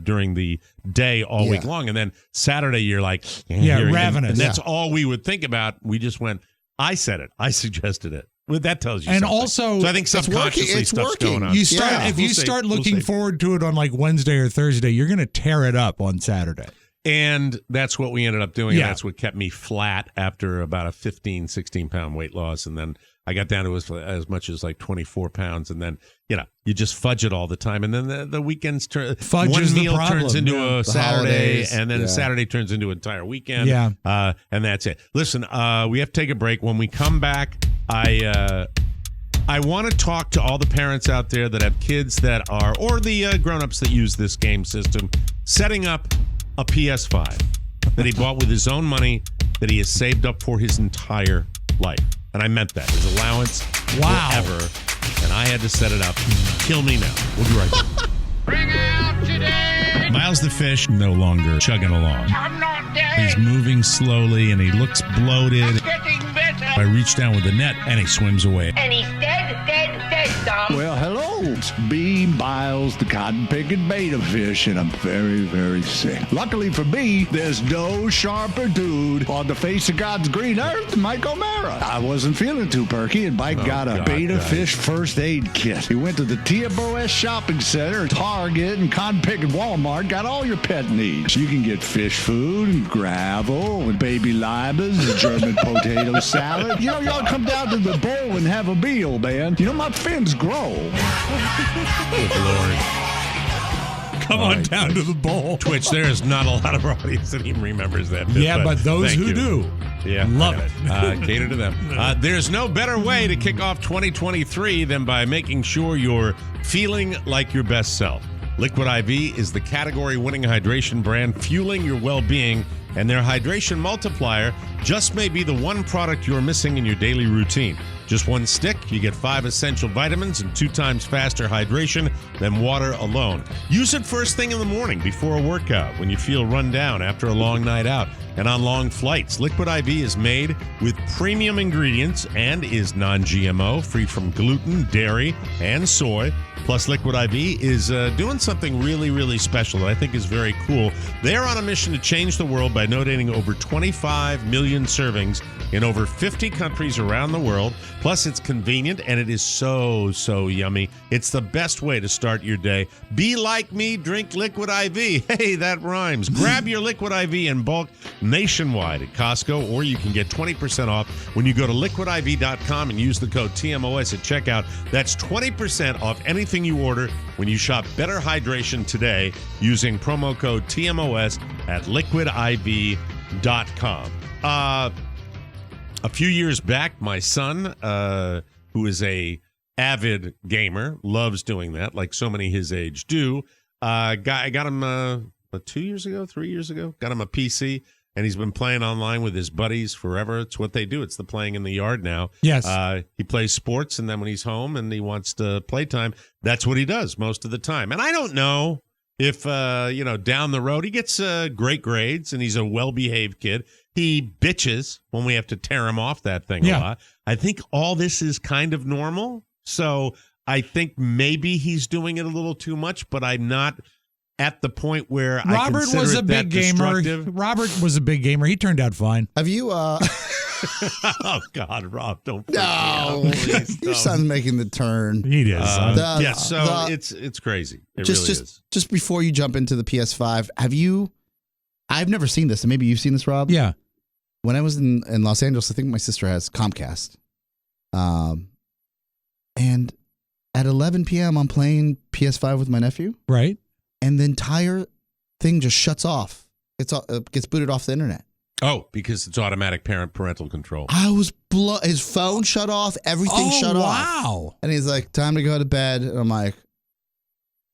S3: during the day all week long. And then Saturday, you're like,
S4: ravenous.
S3: And that's all we would think about. We just went, I said it. I suggested it. Well, that tells you something.
S4: Also,
S3: so I think subconsciously stuff's going on.
S4: You start if you start looking forward to it on like Wednesday or Thursday, you're going to tear it up on Saturday.
S3: And that's what we ended up doing. And that's what kept me flat after about a 15, 16-pound weight loss. And then I got down to as much as like 24 pounds. And then, you just fudge it all the time. And then the weekends one meal turns into a Saturday. And then a Saturday turns into an entire weekend.
S4: Yeah.
S3: And that's it. Listen, we have to take a break. When we come back, I want to talk to all the parents out there that have kids that are, or the grown-ups that use this game system, setting up a PS5 that he bought with his own money that he has saved up for his entire life. And I meant that. His allowance forever. And I had to set it up. Kill me now. We'll be right back.
S2: Bring out today.
S6: Miles the fish no longer chugging along.
S2: I'm not dead.
S6: He's moving slowly and he looks bloated.
S2: Getting better.
S6: I reach down with the net and he swims away.
S2: And he's dead, Dom.
S7: Well, hello. It's me, Miles, the cotton-picking beta fish, and I'm very, very sick. Luckily for me, there's no sharper dude on the face of God's green earth than Mike O'Mara. I wasn't feeling too perky, and Mike got a beta fish first aid kit. He went to the TMOS shopping center, Target, and Cotton Pick and Walmart, got all your pet needs. You can get fish food and gravel and baby limas and German potato salad. You ought to come down to the bowl and have a meal, man. My fins grow.
S3: Good Lord.
S4: Come on down to the bowl.
S3: Twitch, there is not a lot of our audience that even remembers that bit.
S4: Yeah, but those who do.
S3: Yeah,
S4: love it.
S3: Cater to them. There's no better way to kick off 2023 than by making sure you're feeling like your best self. Liquid IV is the category-winning hydration brand fueling your well-being, and their hydration multiplier just may be the one product you're missing in your daily routine. Just one stick, you get 5 essential vitamins and 2 times faster hydration than water alone. Use it first thing in the morning before a workout, when you feel run down after a long night out, and on long flights. Liquid IV is made with premium ingredients and is non-GMO, free from gluten, dairy, and soy. Plus, Liquid IV is doing something really, really special that I think is very cool. They're on a mission to change the world by donating over 25 million servings in over 50 countries around the world. Plus, it's convenient and it is so, so yummy. It's the best way to start your day. Be like me, drink Liquid IV. Hey, that rhymes. Grab your Liquid IV in bulk nationwide at Costco, or you can get 20% off when you go to liquidiv.com and use the code TMOS at checkout. That's 20% off anything you order when you shop Better Hydration today using promo code TMOS at liquidiv.com. A few years back, my son, who is a avid gamer, loves doing that, like so many his age do. I got him 3 years ago, got him a PC, and he's been playing online with his buddies forever. It's what they do. It's the playing in the yard now.
S4: Yes.
S3: He plays sports, and then when he's home and he wants to play time, that's what he does most of the time. And I don't know if, down the road, he gets great grades, and he's a well-behaved kid. He bitches when we have to tear him off that thing a lot. I think all this is kind of normal. So I think maybe he's doing it a little too much, but I'm not at the point where I consider
S4: was a
S3: it
S4: big
S3: that
S4: gamer.
S3: destructive.
S4: Robert was a big gamer. He turned out fine.
S5: Have you?
S3: Oh God, Rob, don't.
S5: No,
S3: please,
S5: your son's making the turn.
S4: He is.
S3: It's crazy. It
S5: just,
S3: really is.
S5: Just before you jump into the PS5, have you? I've never seen this, and maybe you've seen this, Rob.
S4: Yeah.
S5: When I was in Los Angeles, I think my sister has Comcast. And at 11 p.m., I'm playing PS5 with my nephew.
S4: Right.
S5: And the entire thing just shuts off. It gets booted off the internet.
S3: Oh, because it's automatic parental control.
S5: I was his phone shut off. Everything shut off.
S4: Wow.
S5: And he's like, time to go to bed. And I'm like,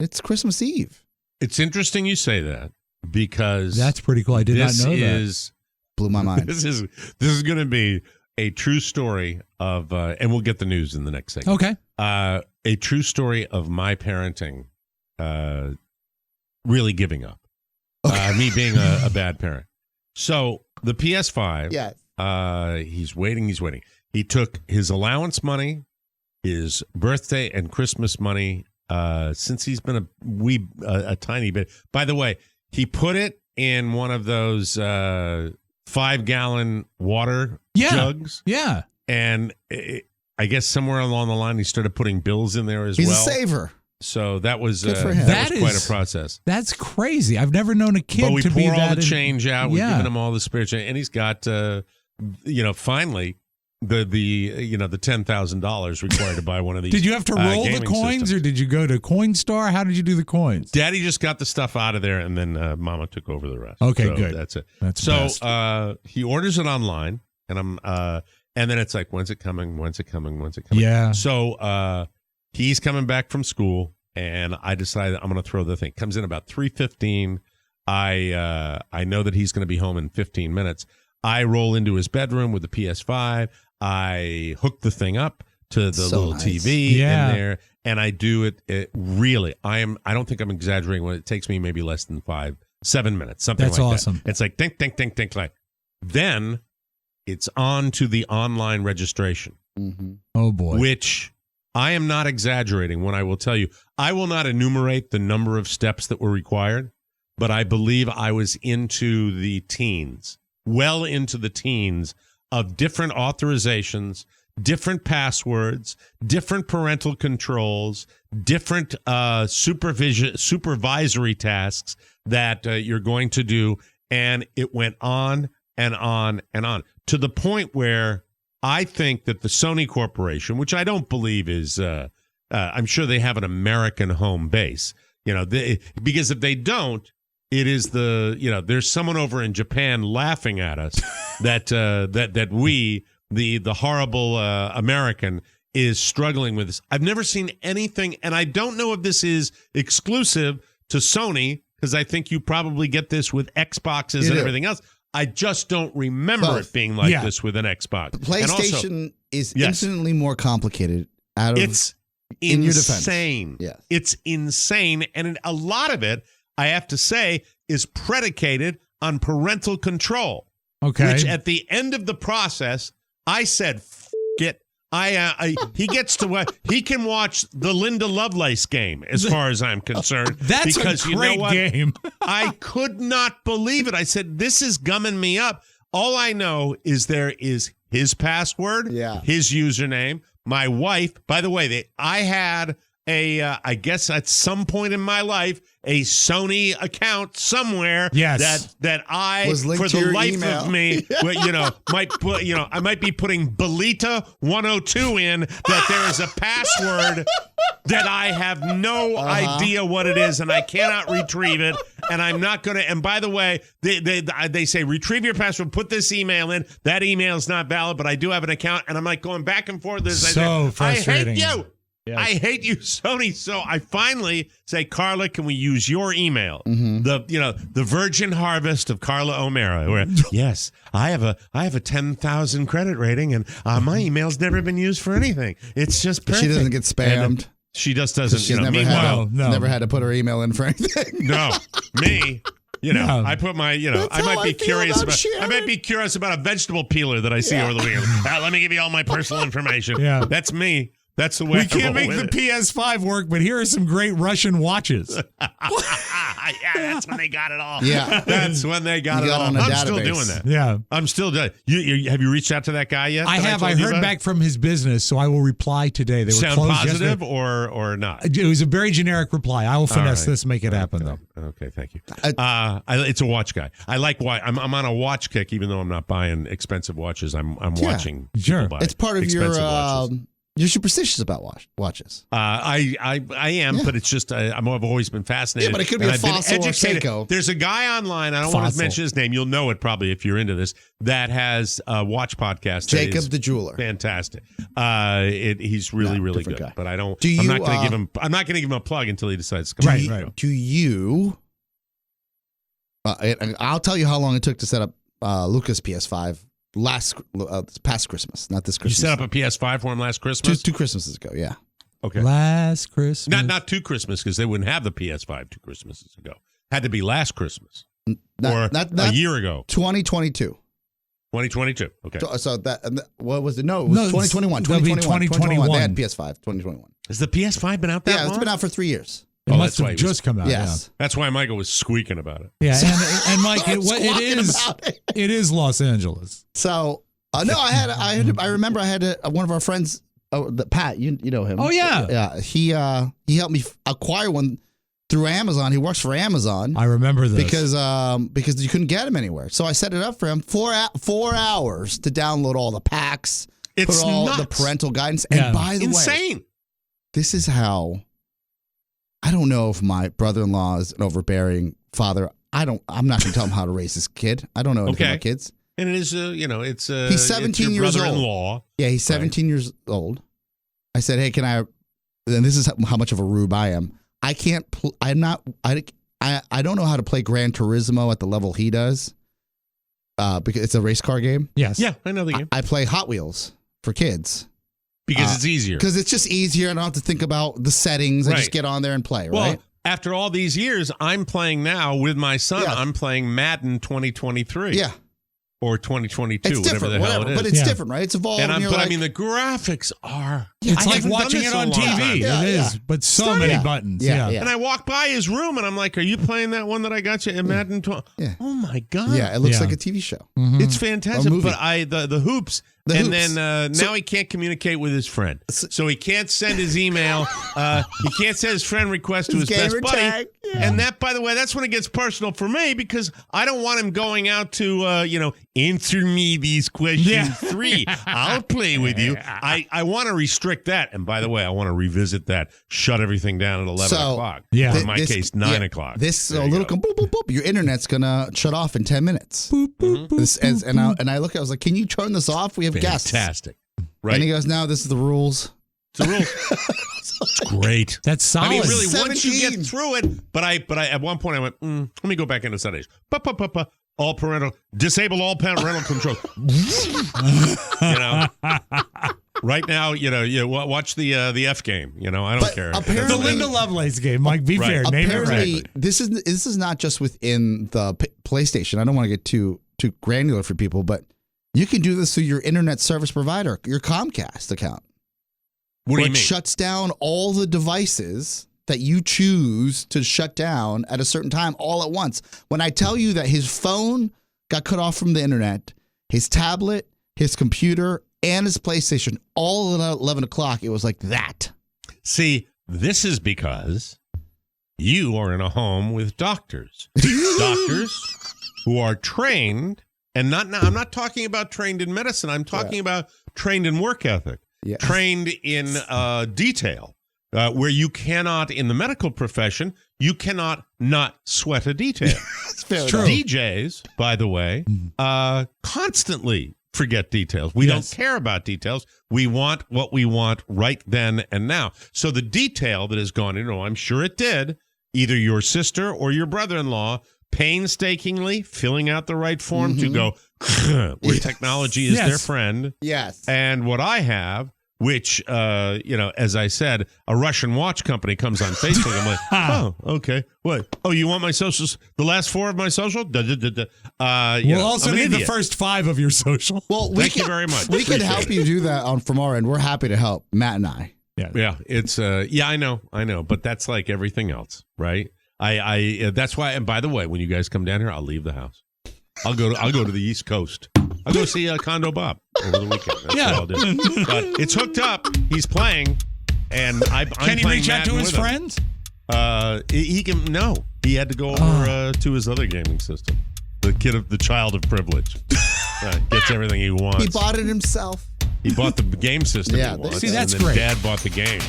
S5: it's Christmas Eve.
S3: It's interesting you say that because
S4: That's pretty cool. I did not know that.
S5: Blew my mind.
S3: This is going to be a true story of, and we'll get the news in the next segment.
S4: Okay.
S3: A true story of my parenting, really giving up. Me being a bad parent. So the PS5.
S5: Yes.
S3: He's waiting. He took his allowance money, his birthday and Christmas money, since he's been a tiny bit. By the way, he put it in one of those 5-gallon water jugs.
S4: Yeah.
S3: And I guess somewhere along the line, he started putting bills in there as well.
S5: He's a saver.
S3: So that was,
S5: Good for him.
S3: that was quite a process.
S4: That's crazy. I've never known a kid
S3: But we
S4: to be
S3: pour all
S4: that
S3: the change out. We're
S4: Yeah.
S3: giving him all the spare change. And he's got, finally, the $10,000 required to buy one of these.
S4: Did you have to roll the
S3: gaming
S4: coins
S3: systems.
S4: or did you go to Coinstar? How did you do the coins?
S3: Daddy just got the stuff out of there, and then Mama took over the rest.
S4: Okay,
S3: So
S4: good.
S3: That's it.
S4: That's
S3: so
S4: best.
S3: he orders it online, and and then it's like, when's it coming? When's it coming? When's it coming?
S4: Yeah.
S3: So he's coming back from school, and I decided I'm going to throw the thing. Comes in about 3:15. I know that he's going to be home in 15 minutes. I roll into his bedroom with the PS5. I hook the thing up to the
S5: So
S3: little
S5: nice.
S3: TV
S4: Yeah.
S3: in there, and I do it really. I don't think I'm exaggerating when it takes me maybe less than 7 minutes, something
S4: That's
S3: like
S4: awesome.
S3: that. It's like dink, dink, dink, dink. Like then it's on to the online registration,
S4: Oh, boy.
S3: which I am not exaggerating when I will tell you. I will not enumerate the number of steps that were required, but I believe I was into the teens, well into the teens of different authorizations, different passwords, different parental controls, different supervisory tasks that you're going to do. And it went on and on and on to the point where I think that the Sony Corporation, which I don't believe is, I'm sure they have an American home base, because if they don't, it is there's someone over in Japan laughing at us that we, the horrible American, is struggling with this. I've never seen anything, and I don't know if this is exclusive to Sony, because I think you probably get this with Xboxes and everything else. I just don't remember it being like this with an Xbox.
S5: PlayStation is
S3: yes.
S5: infinitely more complicated.
S3: It's
S5: in your
S3: insane.
S5: defense. Yes.
S3: It's insane, and a lot of it, I have to say, is predicated on parental control.
S4: Okay.
S3: Which at the end of the process, I said, "F it." He gets to he can watch the Linda Lovelace game, as far as I'm concerned.
S4: That's
S3: because
S4: a
S3: you know
S4: great
S3: what?
S4: game.
S3: I could not believe it. I said, "This is gumming me up." All I know is there is his password, his username. My wife, by the way, I had I guess at some point in my life, a Sony account somewhere that I,
S5: was linked
S3: for
S5: to
S3: the
S5: your
S3: life
S5: email.
S3: of me, might put, I might be putting Belita 102 in, that there is a password that I have no idea what it is, and I cannot retrieve it, and I'm not going to, and by the way, they say, retrieve your password, put this email in, that email is not valid, but I do have an account, and I'm like going back and forth.
S4: So frustrating.
S3: I hate you.
S4: Yes.
S3: I hate you, Sony. So I finally say, Carla, can we use your email?
S5: Mm-hmm.
S3: The Virgin Harvest of Carla O'Mara. Where, yes, I have a 10,000 credit rating, and my email's never been used for anything. It's just perfect.
S5: She doesn't get spammed.
S3: She just doesn't.
S5: She's never had to put her email in for anything.
S3: No, me.
S4: No.
S3: I put my,
S5: That's
S3: I might
S5: how
S3: be
S5: I feel
S3: curious
S5: about Shannon.
S3: I might be curious about a vegetable peeler that I see over the weekend. Let me give you all my personal information.
S4: Yeah.
S3: That's me. That's the way
S4: We can't make the PS5 work, but here are some great Russian watches.
S3: Yeah, that's when they got it all.
S5: Yeah.
S3: That's when they got
S5: You
S3: it
S5: got
S3: all.
S5: on a
S3: I'm
S5: database.
S3: still doing that.
S4: Yeah.
S3: I'm still doing it. Have you reached out to that guy yet?
S4: I
S3: that
S4: have.
S3: told
S4: I
S3: you
S4: heard
S3: about?
S4: back from his business, so I will reply today. They were
S3: Sound
S4: closed
S3: positive
S4: yesterday.
S3: or not?
S4: It was a very generic reply. I will finesse
S3: right.
S4: this, make it happen, though.
S3: Okay, thank you. It's a watch guy. I like why I'm on a watch kick, even though I'm not buying expensive watches. I'm watching.
S4: Sure.
S3: people buy
S5: It's part of
S3: expensive watches.
S5: you're superstitious about watches.
S3: I am, but it's just I've always been fascinated.
S5: Yeah, but it could be
S3: and
S5: a
S3: I've been
S5: Fossil or
S3: educated.
S5: Seiko.
S3: There's a guy online. I don't want to
S4: Fossil.
S3: mention his name. You'll know it probably if you're into this. That has a watch podcast. that
S5: Jacob
S3: is
S5: the jeweler.
S3: fantastic. He's really really good.
S5: different guy.
S3: But I don't.
S5: Do
S3: I'm
S5: you,
S3: not going to give him. I'm not going to give him a plug until he decides to come.
S4: Right,
S3: on the
S4: right.
S3: show.
S5: Do you? I'll tell you how long it took to set up Lucas PS5 past Christmas, not this
S3: You
S5: Christmas.
S3: set up a PS5 for him last Christmas.
S5: two Christmases ago. Yeah.
S3: Okay.
S4: Last Christmas.
S3: Not 2 Christmas because they wouldn't have the PS5 2 Christmases ago. Had to be last Christmas or
S5: Not
S3: a year ago.
S5: 2022.
S3: 2022. Okay.
S5: So what was it? No, it was 2021.
S4: that'll be
S5: 2021. They had PS5. 2021.
S3: Has the PS5 been out that long?
S5: It's been out for 3 years.
S4: It
S3: Oh,
S4: must
S3: that's why
S4: have
S3: he was-
S4: just come out.
S5: Yes.
S3: That's why Michael was squeaking about it.
S4: Yeah. And Mike, it
S5: Squawking
S4: is.
S5: about it.
S4: It is Los Angeles.
S5: So no, I remember I had one of our friends, Pat. You know him.
S4: Oh, yeah.
S5: Yeah. He helped me acquire one through Amazon. He works for Amazon.
S4: I remember this
S5: because you couldn't get him anywhere. So I set it up for him. 4 hours to download all the packs,
S3: It's
S5: put all
S3: nuts.
S5: the parental guidance.
S4: Yeah.
S5: And by the way,
S3: Insane.
S5: this is how. I don't know if my brother-in-law is an overbearing father. I'm not going to tell him how to raise his kid. I don't know anything
S3: Okay.
S5: about kids.
S3: And it is, it's
S5: He's 17
S3: it's your
S5: years old.
S3: brother-in-law.
S5: Yeah, he's 17 years old. I said, "Hey, can I?" And this is how much of a rube I am. I can't. I'm not. I don't know how to play Gran Turismo at the level he does. Because it's a race car game.
S4: Yes.
S3: Yeah, I know the game.
S5: I play Hot Wheels for kids
S3: Because it's easier.
S5: because it's just easier. I don't have to think about the settings. I
S3: Right.
S5: just get on there and play.
S3: Well,
S5: Right.
S3: after all these years, I'm playing now with my son.
S5: Yeah.
S3: I'm playing Madden 2023.
S5: Yeah,
S3: Or 2022,
S5: it's
S3: whatever
S5: different.
S3: the hell
S5: Whatever,
S3: it is.
S5: but it's
S4: Yeah.
S5: different, right? It's evolved.
S3: and
S5: you're
S3: but I
S5: like,
S3: mean, the graphics are.
S4: It's
S3: I
S4: like
S3: haven't done
S4: watching
S3: this
S4: it
S3: in a
S4: on
S3: long
S4: TV.
S3: time.
S5: Yeah,
S4: It
S5: yeah.
S4: is, but so many
S5: Yeah.
S4: buttons.
S5: Yeah,
S4: Yeah.
S5: yeah.
S3: And I walk by his room, and I'm like, "Are you playing that one that I got you in Madden 12?"
S5: Yeah.
S3: Oh my god!
S5: yeah, it looks
S4: Yeah.
S5: like a TV show.
S3: It's fantastic.
S5: Or movie.
S3: But the hoops,
S5: The
S3: and
S5: hoops.
S3: then now he can't communicate with his friend, so he can't send his email. He can't send his friend request to his best
S5: gamer
S3: buddy.
S5: tag, yeah.
S3: And that, by the way, that's when it gets personal for me because I don't want him going out to answer me these questions
S4: Yeah.
S3: 3. I'll play with you. I want to restrict that. And by the way, I want to revisit that. Shut everything down at 11
S5: So,
S3: o'clock.
S4: Yeah.
S3: Or in my case, 9 o'clock.
S5: This
S3: There
S5: a
S3: you
S5: little
S3: go.
S5: boop, boop, boop. Your internet's gonna shut off in 10 minutes. And I look, I was like, "Can you turn this off? We have guests."
S3: Fantastic.
S5: And
S3: Right.
S5: he goes, "No, this is the rules."
S3: It's a rule.
S4: Great. That's solid.
S3: I mean, really, once you
S5: 17.
S3: get through it, but I at one point I went, let me go back into settings. All parental, disable all parental control. Right now, you watch the F game. I don't
S5: But
S3: care.
S5: apparently-
S4: the Linda Lovelace game. Mike, be
S3: Right.
S4: fair. Name it
S5: Apparently,
S4: right.
S5: this is not just within the PlayStation. I don't want to get too granular for people, but you can do this through your internet service provider, your Comcast account.
S3: What do
S5: where
S3: you
S5: it
S3: mean?
S5: shuts down all the devices that you choose to shut down at a certain time all at once. When I tell you that his phone got cut off from the internet, his tablet, his computer, and his PlayStation all at 11 o'clock, it was like that.
S3: See, this is because you are in a home with doctors. Doctors who are trained, and I'm not talking about trained in medicine. I'm talking about trained in work ethic,
S5: Yeah.
S3: trained in detail, where you cannot, in the medical profession, you cannot not sweat a detail.
S5: It's fair
S4: True.
S5: enough.
S3: DJs, by the way, constantly forget details. We don't care about details. We want what we want right then and now. So the detail that has gone into, I'm sure it did, either your sister or your brother-in-law painstakingly filling out the right form to go where technology is their friend.
S5: Yes.
S3: And what I have, which, as I said, a Russian watch company comes on Facebook. I'm like, oh, okay. What? Oh, you want my socials? The last 4 of my social?
S4: We'll also need the first 5 of your social.
S5: Well,
S3: thank you very much.
S5: We can help you do that from our end. We're happy to help, Matt and I.
S3: Yeah. It's I know, but that's like everything else, right? I that's why. And by the way, when you guys come down here, I'll leave the house. I'll go to the East Coast. I'll go see Condo Bob over the weekend. That's what I'll do. But it's hooked up. He's playing, and I'm
S4: Can he reach out to his friends?
S3: He can. No, he had to go over to his other gaming system. The child of privilege gets everything he wants.
S5: He bought it himself.
S3: He bought the game system.
S5: Yeah,
S3: he wants,
S4: see, that's
S3: and then
S4: great.
S3: Dad bought the games.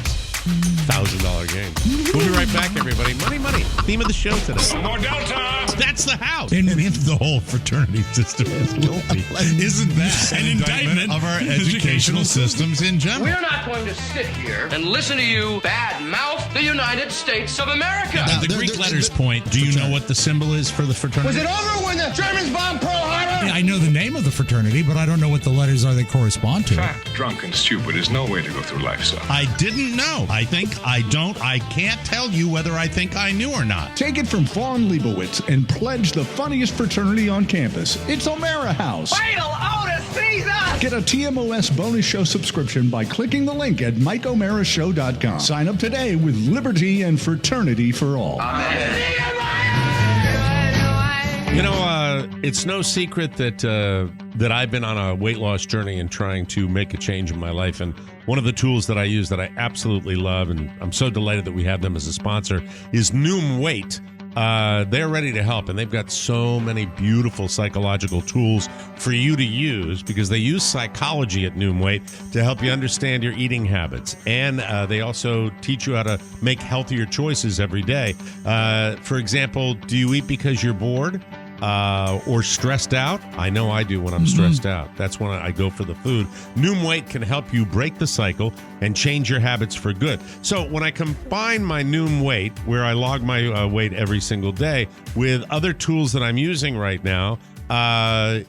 S3: $1,000 games. We'll be right back, everybody. Money. Theme of the show today.
S2: More Delta.
S3: That's the house.
S6: And the whole fraternity system is guilty. Isn't that an indictment of our educational systems in general?
S2: We're not going to sit here and listen to you badmouth the United States of America.
S6: At the Greek letters point, do you know what the symbol is for the fraternity?
S2: Was it over when the Germans bombed Pearl Harbor?
S4: I know the name of the fraternity, but I don't know what the letters are that correspond to it.
S8: Fat, drunk, and stupid is no way to go through life, son.
S6: I didn't know. I think, I don't, I can't tell you whether I think I knew or not.
S7: Take it from Fawn Leibowitz and pledge the funniest fraternity on campus. It's O'Mara House.
S2: Fatal Otis Caesar!
S7: Get a TMOS bonus show subscription by clicking the link at MikeO'MaraShow.com. Sign up today with liberty and fraternity for all.
S3: It's no secret that I've been on a weight loss journey and trying to make a change in my life. And one of the tools that I use that I absolutely love, and I'm so delighted that we have them as a sponsor, is Noom Weight. They're ready to help, and they've got so many beautiful psychological tools for you to use because they use psychology at Noom Weight to help you understand your eating habits. And they also teach you how to make healthier choices every day. For example, do you eat because you're bored? Or stressed out? I know I do when I'm stressed out. That's when I go for the food. Noom Weight can help you break the cycle and change your habits for good. So when I combine my Noom Weight, where I log my weight every single day, with other tools that I'm using right now,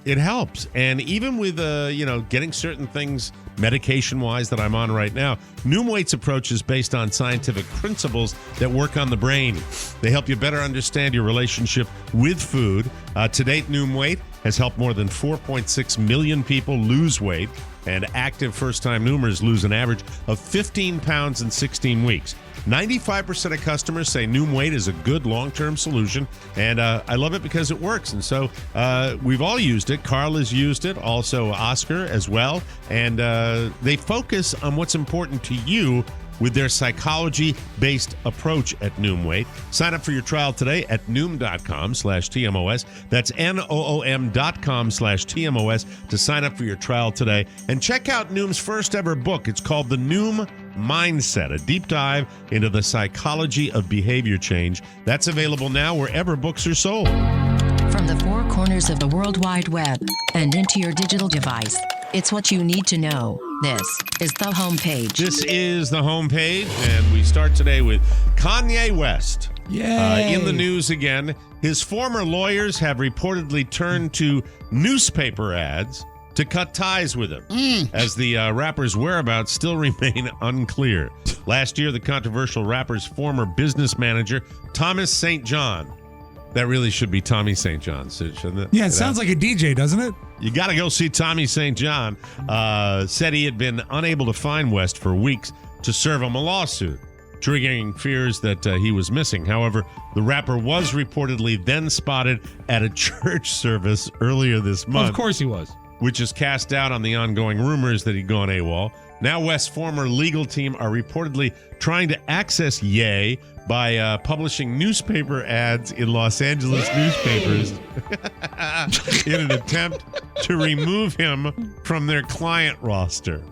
S3: it helps. And even with getting certain things medication-wise that I'm on right now, Noom Weight's approach is based on scientific principles that work on the brain. They help you better understand your relationship with food. To date, Noom Weight has helped more than 4.6 million people lose weight, and active first-time Noomers lose an average of 15 pounds in 16 weeks. 95% of customers say Noom Weight is a good long-term solution, and I love it because it works. And so we've all used it. Carl has used it, also Oscar as well, and they focus on what's important to you with their psychology-based approach at Noom Weight. Sign up for your trial today at Noom.com/TMOS. That's NOOM.com/TMOS to sign up for your trial today. And check out Noom's first ever book. It's called The Noom Mindset, a deep dive into the psychology of behavior change. That's available now wherever books are sold.
S9: From the four corners of the World Wide Web and into your digital device, it's what you need to know. This is the homepage.
S3: This is the homepage, and we start today with Kanye West.
S4: Yay.
S3: In the news again, his former lawyers have reportedly turned to newspaper ads to cut ties with him, as the rapper's whereabouts still remain unclear. Last year, the controversial rapper's former business manager, Thomas St. John, that really should be Tommy St. John, shouldn't it?
S4: Yeah, it sounds like a DJ, doesn't it?
S3: You got to go see Tommy St. John. Said he had been unable to find West for weeks to serve him a lawsuit, triggering fears that he was missing. However, the rapper was reportedly then spotted at a church service earlier this month.
S4: Of course he was.
S3: Which is cast doubt on the ongoing rumors that he'd gone AWOL. Now West's former legal team are reportedly trying to access Ye by publishing newspaper ads in Los Angeles newspapers in an attempt to remove him from their client roster.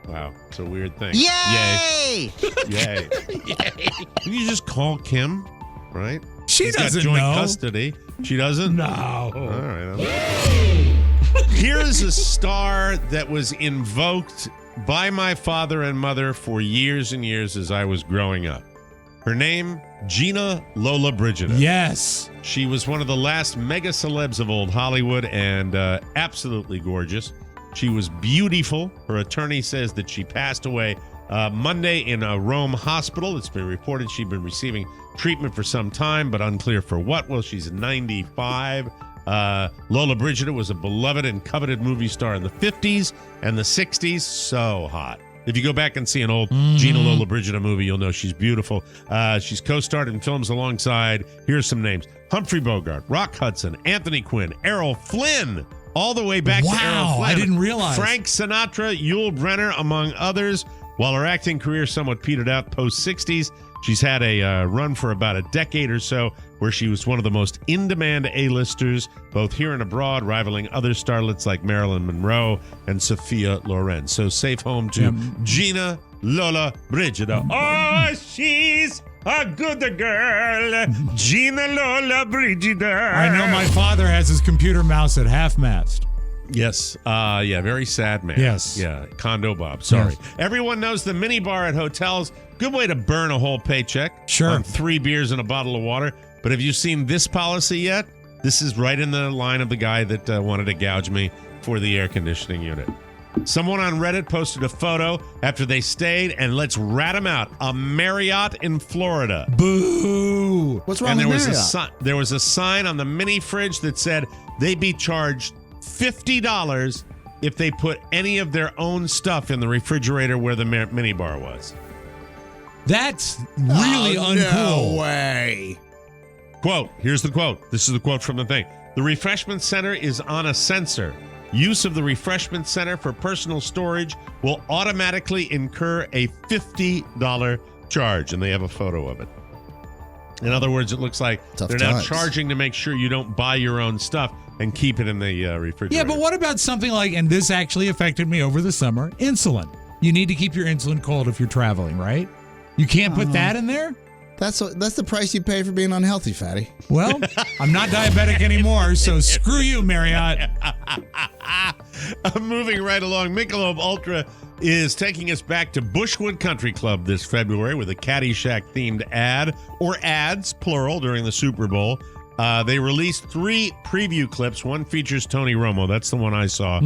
S3: Wow, it's a weird thing.
S5: Yay!
S3: Yay. Can you just call Kim, right?
S4: She
S3: He's
S4: doesn't
S3: got joint
S4: know.
S3: custody. She doesn't?
S4: No.
S3: All right. Here's a star that was invoked by my father and mother for years and years as I was growing up. Her name, Gina Lola Brigida.
S4: Yes.
S3: She was one of the last mega celebs of old Hollywood and absolutely gorgeous. She was beautiful. Her attorney says that she passed away Monday in a Rome hospital. It's been reported she'd been receiving treatment for some time, but unclear for what. Well, she's 95. Lola Brigida was a beloved and coveted movie star in the 50s and the 60s. So hot. If you go back and see an old Gina Lola Brigida movie, you'll know she's beautiful. She's co-starred in films alongside, here's some names, Humphrey Bogart, Rock Hudson, Anthony Quinn, Errol Flynn, all the way back to Errol Flynn.
S4: I didn't realize.
S3: Frank Sinatra, Yul Brynner, among others. While her acting career somewhat petered out post-60s, she's had a run for about a decade or so where she was one of the most in-demand A-listers, both here and abroad, rivaling other starlets like Marilyn Monroe and Sophia Loren. So safe home to Gina Lola Brigida. Oh, she's a good girl, Gina Lola Brigida.
S4: I know my father has his computer mouse at half-mast.
S3: Yes. Yeah, very sad man.
S4: Yes.
S3: Yeah, Condo Bob. Sorry.
S4: Yes.
S3: Everyone knows the mini bar at hotels. Good way to burn a whole paycheck.
S4: Sure.
S3: On 3 beers and a bottle of water. But have you seen this policy yet? This is right in the line of the guy that wanted to gouge me for the air conditioning unit. Someone on Reddit posted a photo after they stayed, and let's rat them out, a Marriott in Florida.
S4: Boo!
S5: What's wrong with Marriott?
S3: There was a sign on the mini fridge that said they'd be charged $50 if they put any of their own stuff in the refrigerator where the mini bar was.
S4: That's really uncool.
S5: No way.
S3: Quote, here's the quote. This is the quote from the thing. The refreshment center is on a sensor. Use of the refreshment center for personal storage will automatically incur a $50 charge. And they have a photo of it. In other words, it looks like they're now charging to make sure you don't buy your own stuff and keep it in the refrigerator.
S4: Yeah, but what about something like, and this actually affected me over the summer, insulin. You need to keep your insulin cold if you're traveling, right? You can't put that in there?
S5: That's the price you pay for being unhealthy, fatty.
S4: Well, I'm not diabetic anymore, so screw you, Marriott.
S3: I'm moving right along. Michelob Ultra is taking us back to Bushwood Country Club this February with a Caddyshack-themed ad, or ads, plural, during the Super Bowl. They released 3 preview clips. One features Tony Romo. That's the one I saw.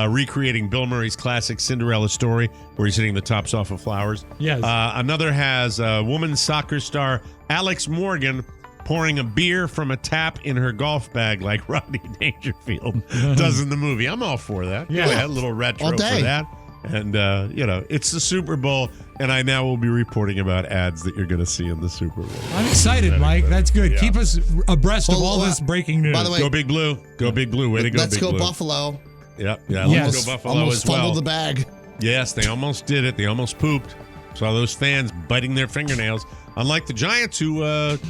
S3: Recreating Bill Murray's classic Cinderella story where he's hitting the tops off of flowers.
S4: Yes.
S3: Another has women's soccer star Alex Morgan pouring a beer from a tap in her golf bag like Rodney Dangerfield does in the movie. I'm all for that.
S4: Yeah.
S3: A little retro
S5: All
S3: for
S5: day.
S3: that. And, it's the Super Bowl, and I now will be reporting about ads that you're going to see in the Super Bowl.
S4: I'm excited, Mike. That's good.
S3: Yeah.
S4: Keep us abreast of all this breaking news.
S5: By the way,
S3: Go Big Blue. Go Big Blue. Way to go,
S5: let's
S3: Big
S5: go
S3: Blue.
S5: Buffalo.
S3: Yep. Yeah,
S4: Yes.
S3: let's go Buffalo
S5: Almost
S3: as well.
S5: fumbled the bag.
S3: Yes, they almost did it. They almost pooped. Saw those fans biting their fingernails. Unlike the Giants, who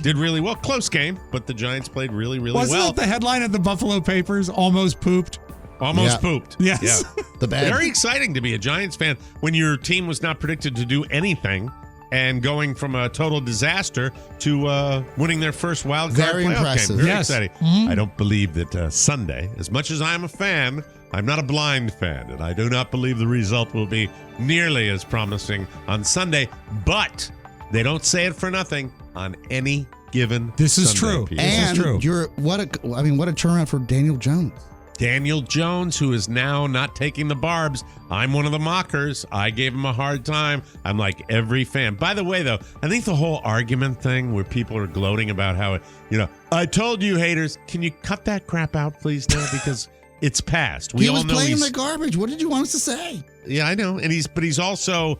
S3: did really well. Close game, but the Giants played really, really
S4: Wasn't
S3: well.
S4: that the headline of the Buffalo papers? Almost pooped.
S3: Almost
S5: Yeah.
S3: pooped.
S4: Yes.
S3: Yeah.
S5: The bag.
S3: Very exciting to be a Giants fan when your team was not predicted to do anything and going from a total disaster to winning their first wild card
S5: Very
S3: playoff
S5: impressive.
S3: game. Very
S4: Yes.
S3: exciting. I don't believe that Sunday, as much as I'm a fan, I'm not a blind fan, and I do not believe the result will be nearly as promising on Sunday, but they don't say it for nothing on any given
S4: This is
S3: Sunday,
S4: true.
S3: Pete.
S4: This is true.
S5: What a turnaround for Daniel Jones.
S3: Daniel Jones, who is now not taking the barbs. I'm one of the mockers. I gave him a hard time. I'm like every fan. By the way, though, I think the whole argument thing where people are gloating about how, I told you, haters, can you cut that crap out, please, now? Because it's past. We
S5: He
S3: all
S5: was
S3: know
S5: playing the garbage. What did you want us to say?
S3: Yeah, I know. But he's also,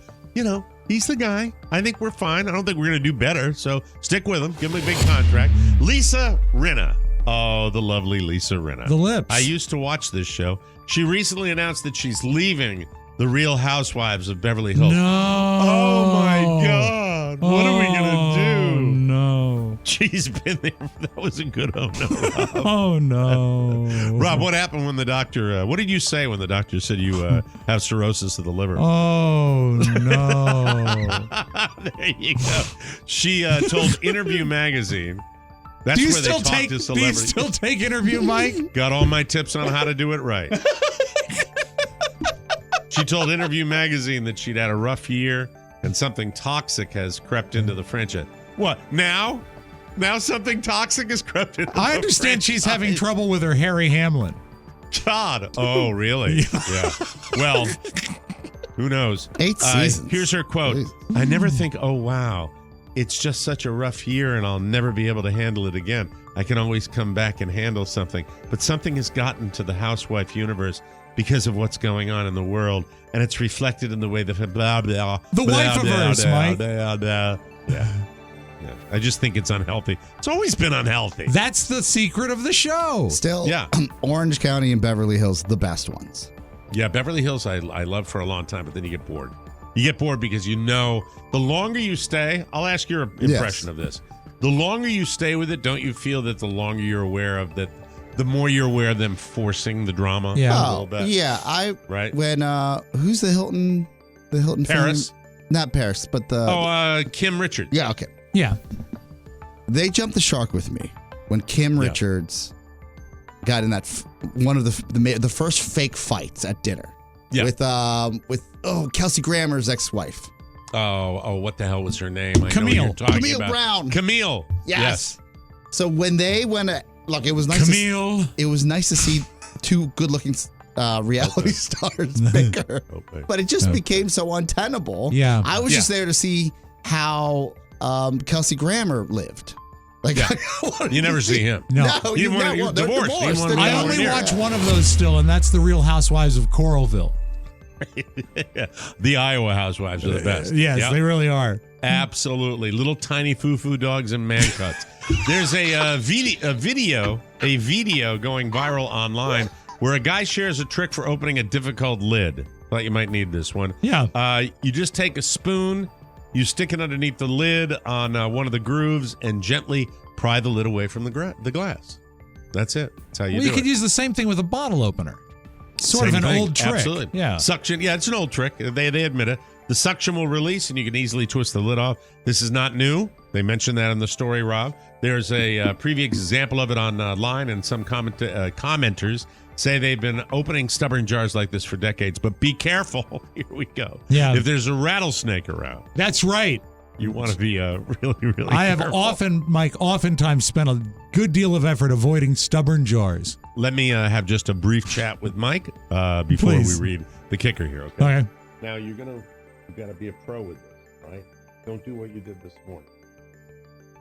S3: he's the guy. I think we're fine. I don't think we're going to do better. So stick with him. Give him a big contract. Lisa Rinna. Oh, the lovely Lisa Rinna.
S4: The lips.
S3: I used to watch this show. She recently announced that she's leaving The Real Housewives of Beverly Hills.
S4: No.
S3: Oh, my God. What are we going to do?
S4: No.
S3: She's been there. That was a good oh, no, Rob.
S4: Oh, no.
S3: Rob, what happened when the doctor, what did you say when the doctor said you have cirrhosis of the liver?
S4: Oh, no.
S3: There you go. She told Interview Magazine That's
S4: Do you
S3: where they
S4: still
S3: talk
S4: take?
S3: to
S4: Do you
S3: celebrities.
S4: still take interview, Mike?
S3: Got all my tips on how to do it right. She told Interview Magazine that she'd had a rough year and something toxic has crept into the franchise. What, now? Now something toxic has crept into
S4: I understand she's having trouble with her Harry Hamlin.
S3: God. Oh, really? Yeah. Well, who knows?
S5: 8 seasons.
S3: Here's her quote.
S5: Please.
S3: I never think, oh, wow, it's just such a rough year and I'll never be able to handle it again. I can always come back and handle something. But something has gotten to the housewife universe because of what's going on in the world, and it's reflected in the way that blah, blah,
S4: The wife-averse, Mike.
S3: blah, blah. Yeah. I just think it's unhealthy. It's always been unhealthy.
S4: That's the secret of the show.
S5: Still,
S3: Yeah.
S5: Orange County and Beverly Hills, the best ones.
S3: Yeah, Beverly Hills I loved for a long time, but then you get bored. You get bored because you know the longer you stay, I'll ask your impression of this. The longer you stay with it, don't you feel that the longer you're aware of that, the more you're aware of them forcing the drama a little bit?
S5: Yeah.
S3: Right?
S5: When, who's the Hilton? The Hilton
S3: Paris?
S5: family? Not Paris, but the...
S3: Kim Richards.
S5: Yeah, okay.
S4: Yeah.
S5: They jumped the shark with me when Kim Richards got in that one of the first fake fights at dinner with Kelsey Grammer's ex-wife.
S3: Oh, what the hell was her name? I
S4: Camille.
S3: know what you're talking
S5: Camille
S3: about.
S5: Brown.
S3: Camille.
S5: Yes. So when they went, look, it was nice.
S4: Camille.
S5: It was nice to see two good-looking reality stars bicker, but it just became so untenable.
S4: Yeah.
S5: I was just there to see how Kelsey Grammer lived. Like,
S3: You never see him.
S4: No.
S3: You didn't want to
S5: they're
S3: divorce. You didn't want to
S4: I
S3: be
S4: only
S3: near.
S4: watch one of those still, and that's The Real Housewives of Coralville.
S3: The Iowa Housewives are the best.
S4: Yes,
S3: Yep.
S4: they really are.
S3: Absolutely. Little tiny foo-foo dogs and man cuts. There's a video going viral online where a guy shares a trick for opening a difficult lid. Thought you might need this one.
S4: Yeah.
S3: You just take a spoon, you stick it underneath the lid on one of the grooves, and gently pry the lid away from the glass. That's it. That's how you do
S4: You
S3: it.
S4: could use the same thing with a bottle opener. Sort
S3: Same
S4: of an
S3: thing.
S4: old trick.
S3: Absolutely.
S4: Yeah.
S3: Suction. Yeah, it's an old trick. They admit it. The suction will release, and you can easily twist the lid off. This is not new. They mentioned that in the story, Rob. There's a previous example of it online, and some commenters say they've been opening stubborn jars like this for decades. But be careful. Here we go.
S4: Yeah.
S3: If there's a rattlesnake around,
S4: That's right.
S3: you want to be really, really
S4: I have
S3: careful.
S4: oftentimes spent a good deal of effort avoiding stubborn jars.
S3: Let me have just a brief chat with Mike before
S4: Please.
S3: we read the kicker here, okay?
S4: Okay.
S3: Now, you got to be a pro with this, right? Don't do what you did this morning.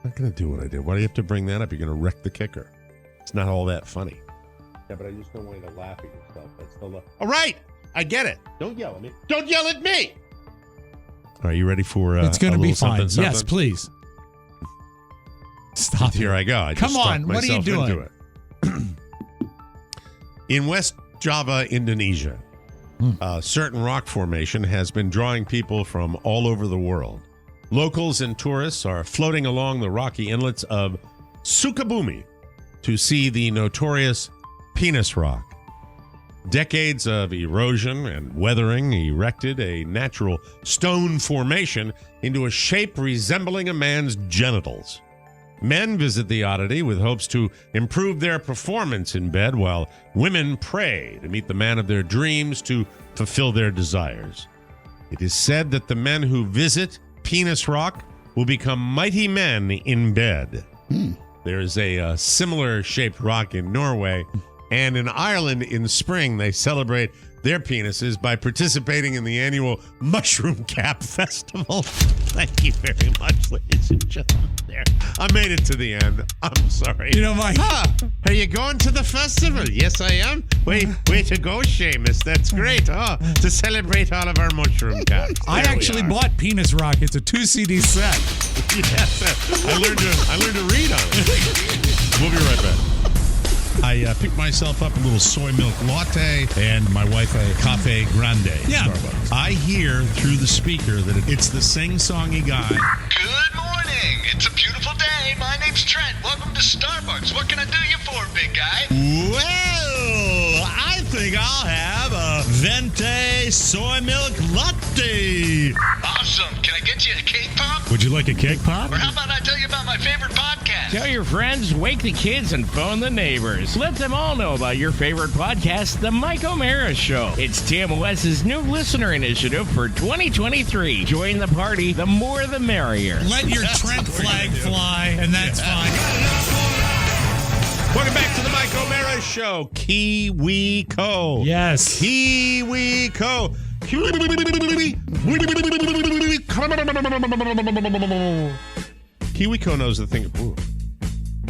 S3: I'm not going to do what I did. Why do you have to bring that up? You're going to wreck the kicker. It's not all that funny. Yeah, but I just don't want you to laugh at yourself. That's the all right, I get it. Don't yell at me. Don't yell at me. Are you ready for
S4: It's going to be
S3: little
S4: fine.
S3: something,
S4: Yes,
S3: something?
S4: please. Stop
S3: Here I go. I just
S4: Come on,
S3: talked
S4: what are you
S3: myself into
S4: doing?
S3: it. In West Java, Indonesia, a certain rock formation has been drawing people from all over the world. Locals and tourists are floating along the rocky inlets of Sukabumi to see the notorious Penis Rock. Decades of erosion and weathering erected a natural stone formation into a shape resembling a man's genitals. Men visit the oddity with hopes to improve their performance in bed, while women pray to meet the man of their dreams to fulfill their desires. It is said that the men who visit Penis Rock will become mighty men in bed. There is a similar shaped rock in Norway, and in Ireland in spring they celebrate their penises by participating in the annual Mushroom Cap Festival. Thank you very much, ladies and gentlemen. There, I made it to the end. I'm sorry.
S4: You know, Mike.
S3: Are you going to the festival? Yes, I am. Way to go, Seamus. That's great. To celebrate all of our mushroom caps.
S4: I
S3: There we
S4: actually
S3: are.
S4: bought Penis Rock. It's a 2 CD set.
S3: Yes, I learned to read on it. We'll be right back.
S6: I picked myself up a little soy milk latte and my wife a cafe grande.
S4: Yeah.
S6: Starbucks. I hear through the speaker that it's the sing-songy guy.
S10: Good morning. It's a beautiful day. My name's Trent. Welcome to Starbucks. What can I do you for, big guy?
S6: Well, I think I'll have a venti soy milk latte.
S10: Awesome. Can I get you a cake pop?
S6: Would you like a cake pop?
S10: Or how about I tell you you about my favorite podcast.
S11: Tell your friends, wake the kids, and phone the neighbors. Let them all know about your favorite podcast, The Mike O'Mara Show. It's TMOS's new listener initiative for 2023. Join the party. The more, the merrier.
S6: Let your Trent flag fly, and that's fine.
S3: Welcome back to the Mike O'Mara Show. KiwiCo.
S4: Yes.
S3: KiwiCo. KiwiCo knows a thing. Ooh.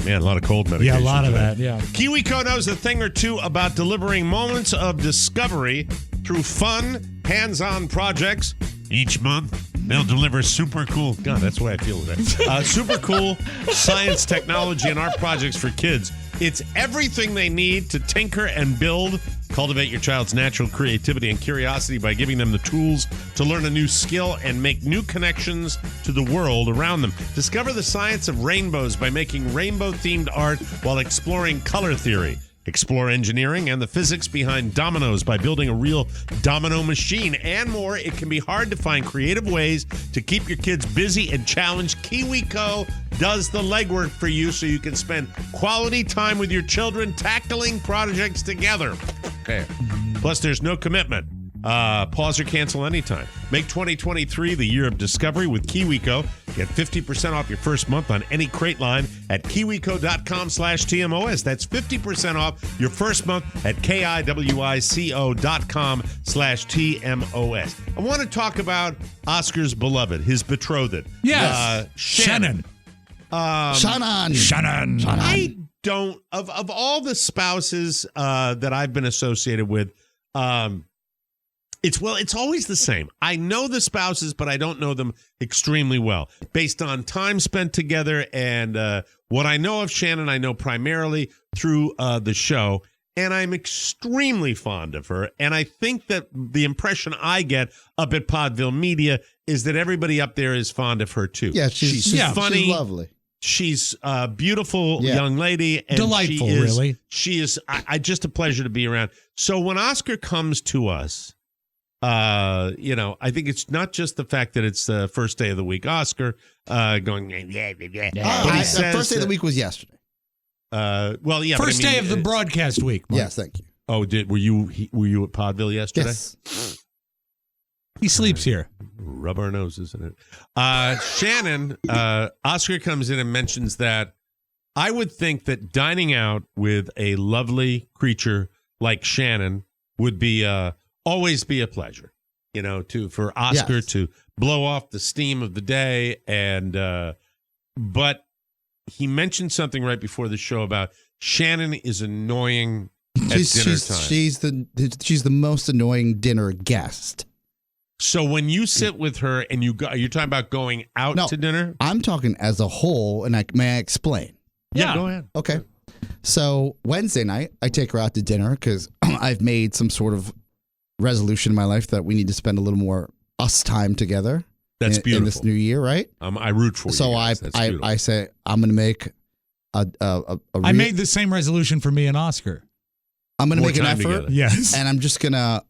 S3: Man, a lot of cold medication.
S4: Yeah, a lot of
S3: today.
S4: that, yeah.
S3: KiwiCo knows a thing or two about delivering moments of discovery through fun, hands-on projects. Each month, they'll deliver super cool, God, that's the way I feel today, super cool science, technology, and art projects for kids. It's everything they need to tinker and build. Cultivate your child's natural creativity and curiosity by giving them the tools to learn a new skill and make new connections to the world around them. Discover the science of rainbows by making rainbow-themed art while exploring color theory. Explore engineering and the physics behind dominoes by building a real domino machine and more. It can be hard to find creative ways to keep your kids busy and challenged. KiwiCo does the legwork for you so you can spend quality time with your children tackling projects together. Okay. Plus, there's no commitment. Pause or cancel anytime. Make 2023 the year of discovery with KiwiCo. Get 50% off your first month on any crate line at kiwico.com/TMOS. That's 50% off your first month at kiwico.com/TMOS. I want to talk about Oscar's beloved, his betrothed.
S4: Yes.
S3: Shannon.
S5: Shannon.
S3: I don't, of all the spouses that I've been associated with, it's always the same. I know the spouses, but I don't know them extremely well. Based on time spent together and what I know of Shannon, I know primarily through the show, and I'm extremely fond of her. And I think that the impression I get up at Podville Media is that everybody up there is fond of her too.
S5: Yeah, she's funny. She's lovely.
S3: She's a beautiful young lady. And
S4: delightful, really.
S3: She is just a pleasure to be around. So when Oscar comes to us, I think it's not just the fact that it's the first day of the week, Oscar, going, yeah. But he says,
S5: first day of the week was yesterday.
S4: First day of the broadcast week. Mark.
S5: Yes, thank you.
S3: Oh, were you at Podville yesterday?
S5: Yes.
S4: He sleeps here.
S3: Rub our noses in it. Shannon, Oscar comes in and mentions that I would think that dining out with a lovely creature like Shannon would be always be a pleasure, for Oscar to blow off the steam of the day. And but he mentioned something right before the show about Shannon is annoying at dinner time.
S5: She's the most annoying dinner guest.
S3: So when you sit with her and you're talking about going out to dinner?
S5: I'm talking as a whole, and may I explain?
S3: Yeah, go ahead.
S5: Okay. So Wednesday night, I take her out to dinner because I've made some sort of resolution in my life that we need to spend a little more us time together.
S3: That's beautiful.
S5: In this new year, right?
S3: I root for you.
S5: So I say I'm going to make
S4: I made the same resolution for me and Oscar.
S5: I'm going to make an effort.
S3: Together.
S4: Yes.
S5: And I'm just going to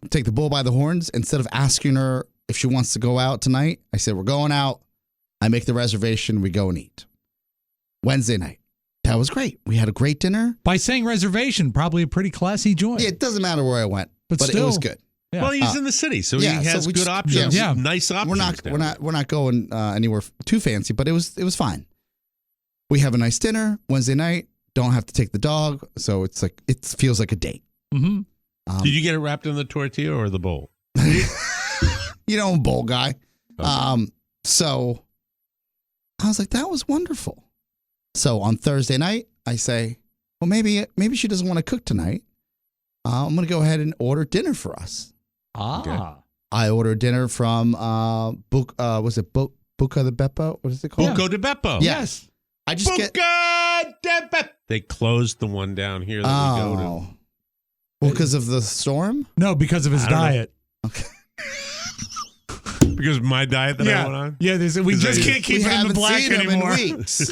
S5: take the bull by the horns. Instead of asking her if she wants to go out tonight, I said, we're going out. I make the reservation. We go and eat. Wednesday night. That was great. We had a great dinner.
S4: By saying reservation, probably a pretty classy joint.
S5: Yeah, it doesn't matter where I went, but
S4: still,
S5: it was good.
S4: Yeah.
S3: Well, he's in the city, so he has good options.
S4: Yeah.
S3: Nice options.
S5: We're not going anywhere too fancy, but it was fine. We have a nice dinner Wednesday night. Don't have to take the dog, so it feels like a date.
S4: Mm-hmm.
S3: Did you get it wrapped in the tortilla or the bowl?
S5: I'm a bowl guy.
S3: Okay.
S5: So I was like, that was wonderful. So on Thursday night, I say, well, maybe she doesn't want to cook tonight. I'm going to go ahead and order dinner for us.
S4: Okay.
S5: I ordered dinner from was it Buca de Beppo? What is it called?
S3: Buca de Beppo.
S5: Yes. I just
S3: Buca de Beppo. They closed the one down here that we go to.
S5: Well, because of the storm?
S4: No, because of his diet.
S5: Okay.
S3: Because of my diet that I went on?
S4: Yeah, we just can't keep it in the black anymore.
S5: In weeks.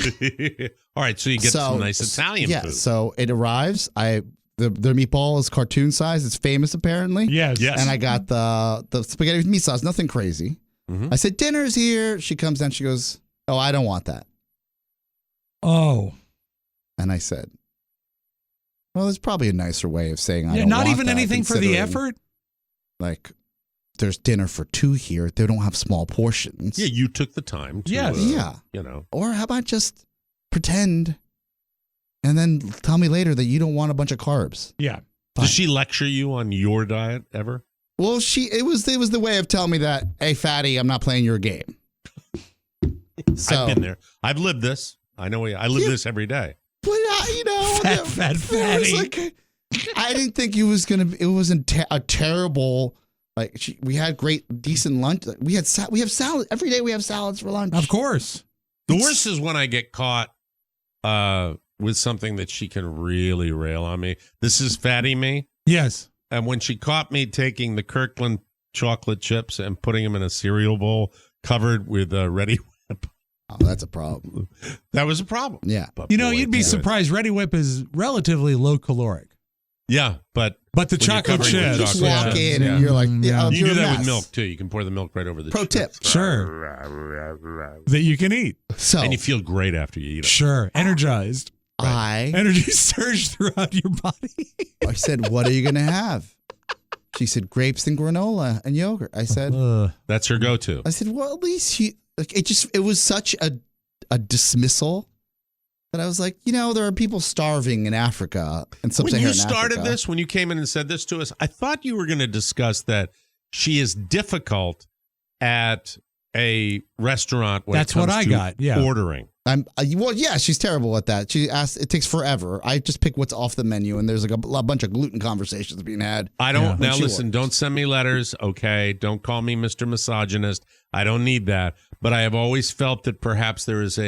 S3: All right, so you get some nice Italian food.
S5: Yeah, so it arrives. Their meatball is cartoon size. It's famous, apparently.
S4: Yes.
S5: And I got the spaghetti with meat sauce. Nothing crazy. Mm-hmm. I said, dinner's here. She comes down. She goes, oh, I don't want that.
S4: Oh.
S5: And I said, well, there's probably a nicer way of saying I don't
S4: not
S5: want
S4: even
S5: that,
S4: anything for the effort?
S5: Like, there's dinner for 2 here. They don't have small portions.
S3: Yeah, you took the time to,
S5: yeah.
S3: You know.
S5: Or how about just pretend and then tell me later that you don't want a bunch of carbs?
S4: Yeah.
S3: Does she lecture you on your diet ever?
S5: Well, it was the way of telling me that, hey, fatty, I'm not playing your game. So,
S3: I've been there. I've lived this. I know. I live this every day.
S5: But
S4: fat fatty.
S5: I didn't think it wasn't a terrible. Like we had decent lunch. We have salad every day. We have salads for lunch.
S4: Of course.
S3: The worst is when I get caught with something that she can really rail on me. This is fatty me.
S4: Yes.
S3: And when she caught me taking the Kirkland chocolate chips and putting them in a cereal bowl covered with Ready Whip.
S5: Oh, that's a problem.
S3: That was a problem.
S5: Yeah.
S3: But
S4: you'd be surprised. Ready Whip is relatively low caloric.
S3: Yeah, but
S4: the chocolate chips.
S5: You just walk in and you're like,
S3: you do that with milk too. You can pour the milk right over the
S5: Pro
S3: chips.
S5: tip.
S4: Sure. That you can eat.
S3: And you feel great after you eat it.
S4: Sure. Energized. Energy surge throughout your body.
S5: I said, what are you going to have? She said, grapes and granola and yogurt. I said,
S3: that's her go-to.
S5: I said, well, at least it was such a dismissal that I was like, there are people starving in Africa and sub-Saharan
S3: When you started
S5: Africa.
S3: this, when you came in and said this to us, I thought you were going to discuss that she is difficult at a restaurant when
S4: that's
S3: it comes
S4: what I
S3: to
S4: got. Yeah.
S3: ordering.
S5: She's terrible at that. She asked, it takes forever. I just pick what's off the menu, and there's like a bunch of gluten conversations being had.
S3: I don't now listen. Don't send me letters, okay? Don't call me Mr. Misogynist. I don't need that. But I have always felt that perhaps there is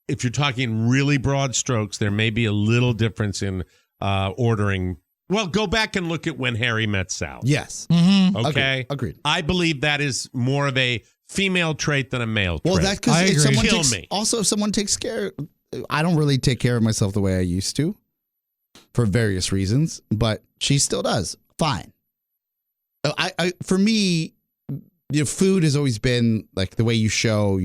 S3: if you're talking really broad strokes, there may be a little difference in ordering. Well, go back and look at When Harry Met Sally.
S5: Yes.
S4: Mm-hmm.
S3: Okay.
S5: Agreed.
S3: I believe that is more of a female trait than a male trait.
S5: Well, that's because if someone takes care, I don't really take care of myself the way I used to for various reasons, but she still does. Fine. For me, food has always been like the way you show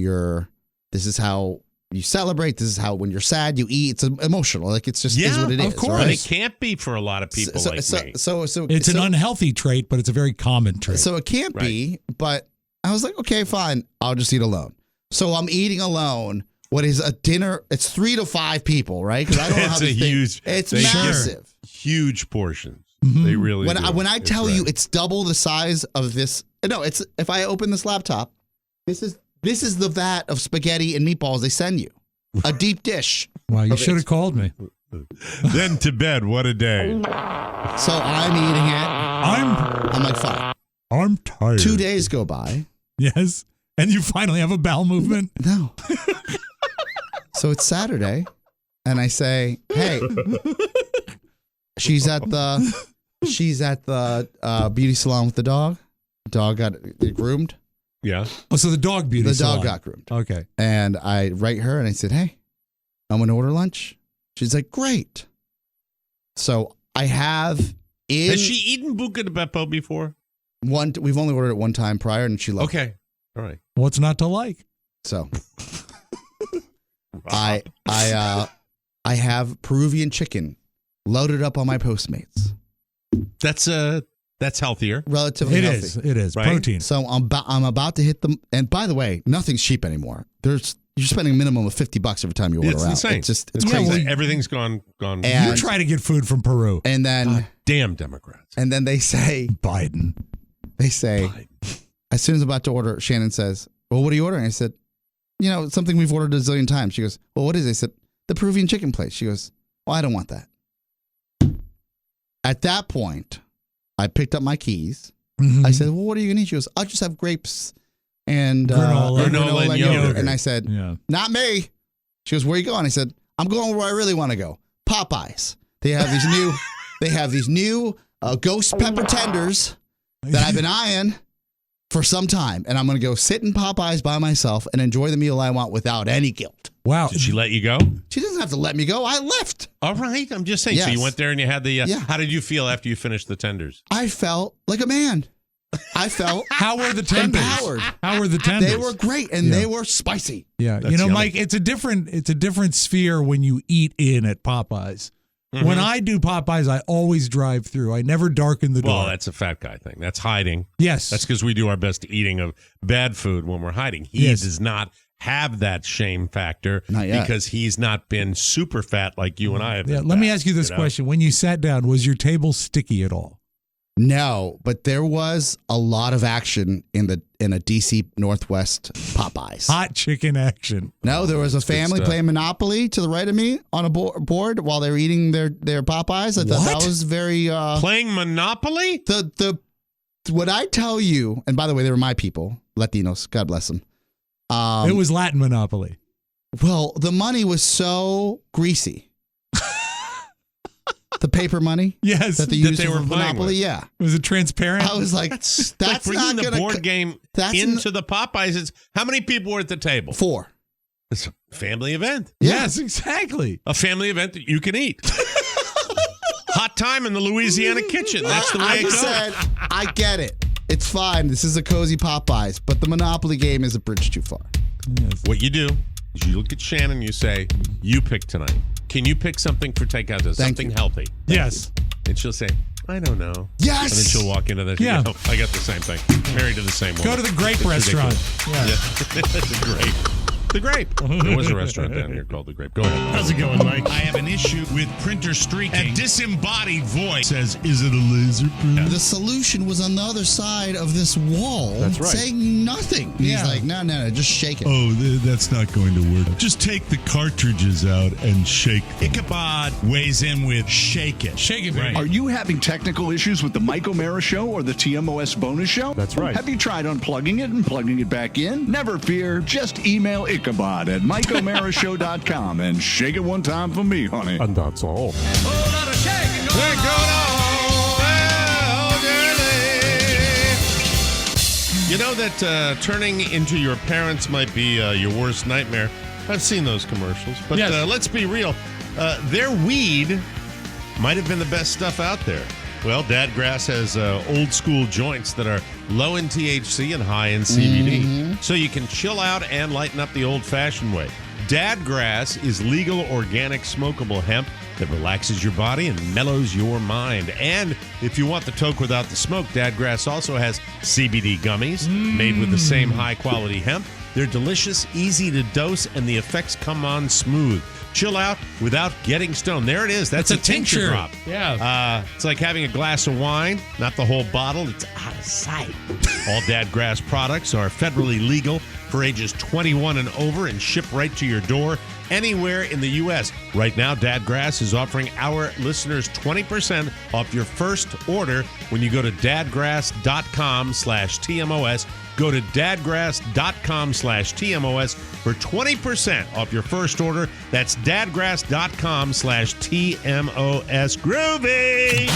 S5: this is how you celebrate. This is how when you're sad, you eat. It's emotional. Like it's just is what it is.
S3: Of course.
S5: Right?
S3: And it can't be for a lot of people like me.
S5: So
S4: it's an unhealthy trait, but it's a very common trait.
S5: So it can't be, but I was like, okay, fine. I'll just eat alone. So I'm eating alone. What is a dinner? It's 3 to 5 people, right? Because I don't know how this thing. It's massive.
S3: Huge portions.
S4: Mm-hmm.
S3: They really do.
S5: When I tell you it's double the size of this. No, it's if I open this laptop, this is the vat of spaghetti and meatballs they send you. A deep dish.
S4: Wow, you should have called me.
S3: Then to bed. What a day.
S5: So I'm eating it. I'm like, fine.
S4: I'm tired.
S5: 2 days go by.
S4: Yes. And you finally have a bowel movement?
S5: No. So it's Saturday, and I say, hey, she's at the beauty salon with the dog. The dog got groomed.
S3: Yeah.
S4: Oh, so the dog beauty salon.
S5: The dog got groomed.
S4: Okay.
S5: And I write her, and I said, hey, I'm going to order lunch. She's like, great. So I have
S3: Has she eaten buca de beppo before?
S5: We've only ordered it one time prior, and she loved it.
S3: Okay. All right.
S4: What's not to like?
S5: So I have Peruvian chicken loaded up on my Postmates.
S3: That's healthier.
S5: Relatively healthy.
S4: It is.
S3: Right?
S4: Protein.
S5: So I'm about to hit them. And by the way, nothing's cheap anymore. You're spending a minimum of $50 every time you order
S3: It's
S5: out.
S3: insane.
S5: It's
S3: crazy.
S5: crazy.
S3: Everything's gone.
S5: And-
S4: You try to get food from Peru.
S5: And then
S3: Damn Democrats.
S5: And then they say
S4: Biden.
S5: They say as soon as I'm about to order, Shannon says, well, what are you ordering? I said, something we've ordered a zillion times. She goes, well, what is it? I said, the Peruvian chicken place. She goes, well, I don't want that. At that point, I picked up my keys.
S4: Mm-hmm.
S5: I said, well, what are you going to eat? She goes, I'll just have grapes and
S3: granola and yogurt.
S5: And I said, not me. She goes, where are you going? I said, I'm going where I really want to go. Popeyes. They have these new ghost pepper tenders that I've been eyeing for some time, and I'm going to go sit in Popeyes by myself and enjoy the meal I want without any guilt.
S4: Wow.
S3: Did she let you go?
S5: She doesn't have to let me go. I left.
S3: All right. I'm just saying.
S5: Yes.
S3: So you went there and you had the, how did you feel after you finished the tenders?
S5: I felt like a man. I felt
S4: How were the tenders?
S5: empowered.
S4: How were the tenders?
S5: They were great, and they were spicy.
S4: Yeah,
S3: That's yummy.
S4: Mike, it's a different sphere when you eat in at Popeyes.
S3: Mm-hmm.
S4: When I do Popeyes, I always drive through. I never darken the door.
S3: Well, that's a fat guy thing. That's hiding.
S4: Yes.
S3: That's because we do our best eating of bad food when we're hiding. He does not have that shame factor because he's not been super fat like you and I have.
S4: Yeah, let me ask you this question. When you sat down, was your table sticky at all?
S5: No, but there was a lot of action in a DC Northwest Popeyes.
S4: Hot chicken action.
S5: No, there was a family playing Monopoly to the right of me on a board while they were eating their Popeyes. I thought that was very
S3: playing Monopoly.
S5: The what I tell you, and by the way, they were my people, Latinos. God bless them.
S4: It was Latin Monopoly.
S5: Well, the money was so greasy. The paper money,
S4: yes,
S5: that they used for Monopoly,
S3: with.
S4: Was it transparent?
S5: I was like, that's
S3: like bringing
S5: not
S3: the board game into the Popeyes. It's how many people were at the table?
S5: 4.
S3: It's a family event.
S4: Yes, exactly.
S3: A family event that you can eat. Hot time in the Louisiana kitchen. That's the way it goes.
S5: I get it. It's fine. This is a cozy Popeyes, but the Monopoly game is a bridge too far.
S4: Yes.
S3: What you do is you look at Shannon, you say, you pick tonight. Can you pick something for takeout that's something healthy?
S4: Yes.
S3: And she'll say, I don't know.
S5: Yes.
S3: And then she'll walk into that.
S4: Yeah.
S3: I got the same thing. Married to the same woman.
S4: Go to the Grape restaurant.
S3: Yeah. The Grape. The Grape. There was a restaurant down here called The Grape. Go ahead.
S6: How's it going, Mike? I have an issue with printer streaking. A disembodied voice says, is it a laser print?
S5: The solution was on the other side of this wall.
S3: That's right.
S5: Saying nothing. He's like, no, just shake it.
S6: Oh, that's not going to work. Just take the cartridges out and shake them. Ichabod weighs in with shake it.
S4: Shake it,
S6: Right.
S7: Are you having technical issues with the Mike O'Mara Show or the TMOS bonus show?
S6: That's right.
S7: Have you tried unplugging it and plugging it back in? Never fear. Just email Ichabod at MikeO'MaraShow.com and shake it one time for me, honey.
S6: And that's all.
S3: You know that turning into your parents might be your worst nightmare. I've seen those commercials. But let's be real. Their weed might have been the best stuff out there. Well, Dadgrass has old school joints that are low in THC and high in CBD. So you can chill out and lighten up the old-fashioned way. Dadgrass is legal, organic, smokable hemp that relaxes your body and mellows your mind. And if you want the toke without the smoke, Dadgrass also has CBD gummies made with the same high-quality hemp. They're delicious, easy to dose, and the effects come on smooth. Chill out without getting stoned. There it is. That's a tincture drop.
S4: Yeah.
S3: It's like having a glass of wine, not the whole bottle. It's out of sight. All Dadgrass products are federally legal for ages 21 and over and ship right to your door anywhere in the U.S. Right now, Dadgrass is offering our listeners 20% off your first order when you go to dadgrass.com/TMOS. Go to dadgrass.com/TMOS for 20% off your first order. That's dadgrass.com/TMOS. Groovy!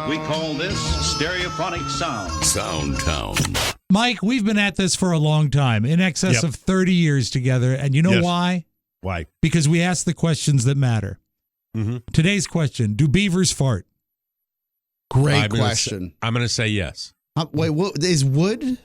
S10: We call this stereophonic sound.
S1: Soundtown.
S4: Mike, we've been at this for a long time, in excess of 30 years together. And you know why?
S3: Why?
S4: Because we ask the questions that matter. Today's question, do beavers fart?
S5: Great question.
S3: I'm going to say yes.
S5: Wait, what is wood?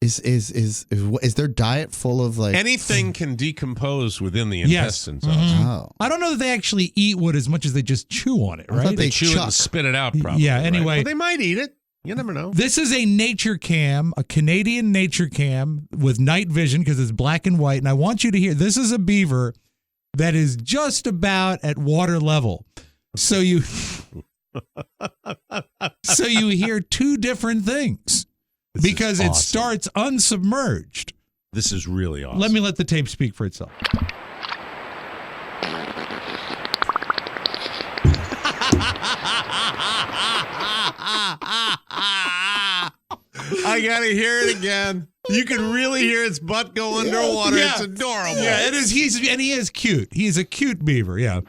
S5: Is their diet full of like
S3: anything can decompose within the intestines?
S5: Oh.
S4: I don't know that they actually eat wood as much as they just chew on it, right?
S3: They chew it and spit it out, probably.
S4: Yeah, anyway.
S3: Right? Well, they might eat it. You never know.
S4: This is a nature cam, a Canadian nature cam with night vision because it's black and white. And I want you to hear, this is a beaver that is just about at water level. So you hear two different things because it starts unsubmerged.
S3: This is really awesome.
S4: Let the tape speak for itself.
S3: I gotta hear it again. You can really hear its butt go underwater.
S4: Yeah.
S3: It's adorable.
S4: Yeah, it is. He is cute. He's a cute beaver. Yeah.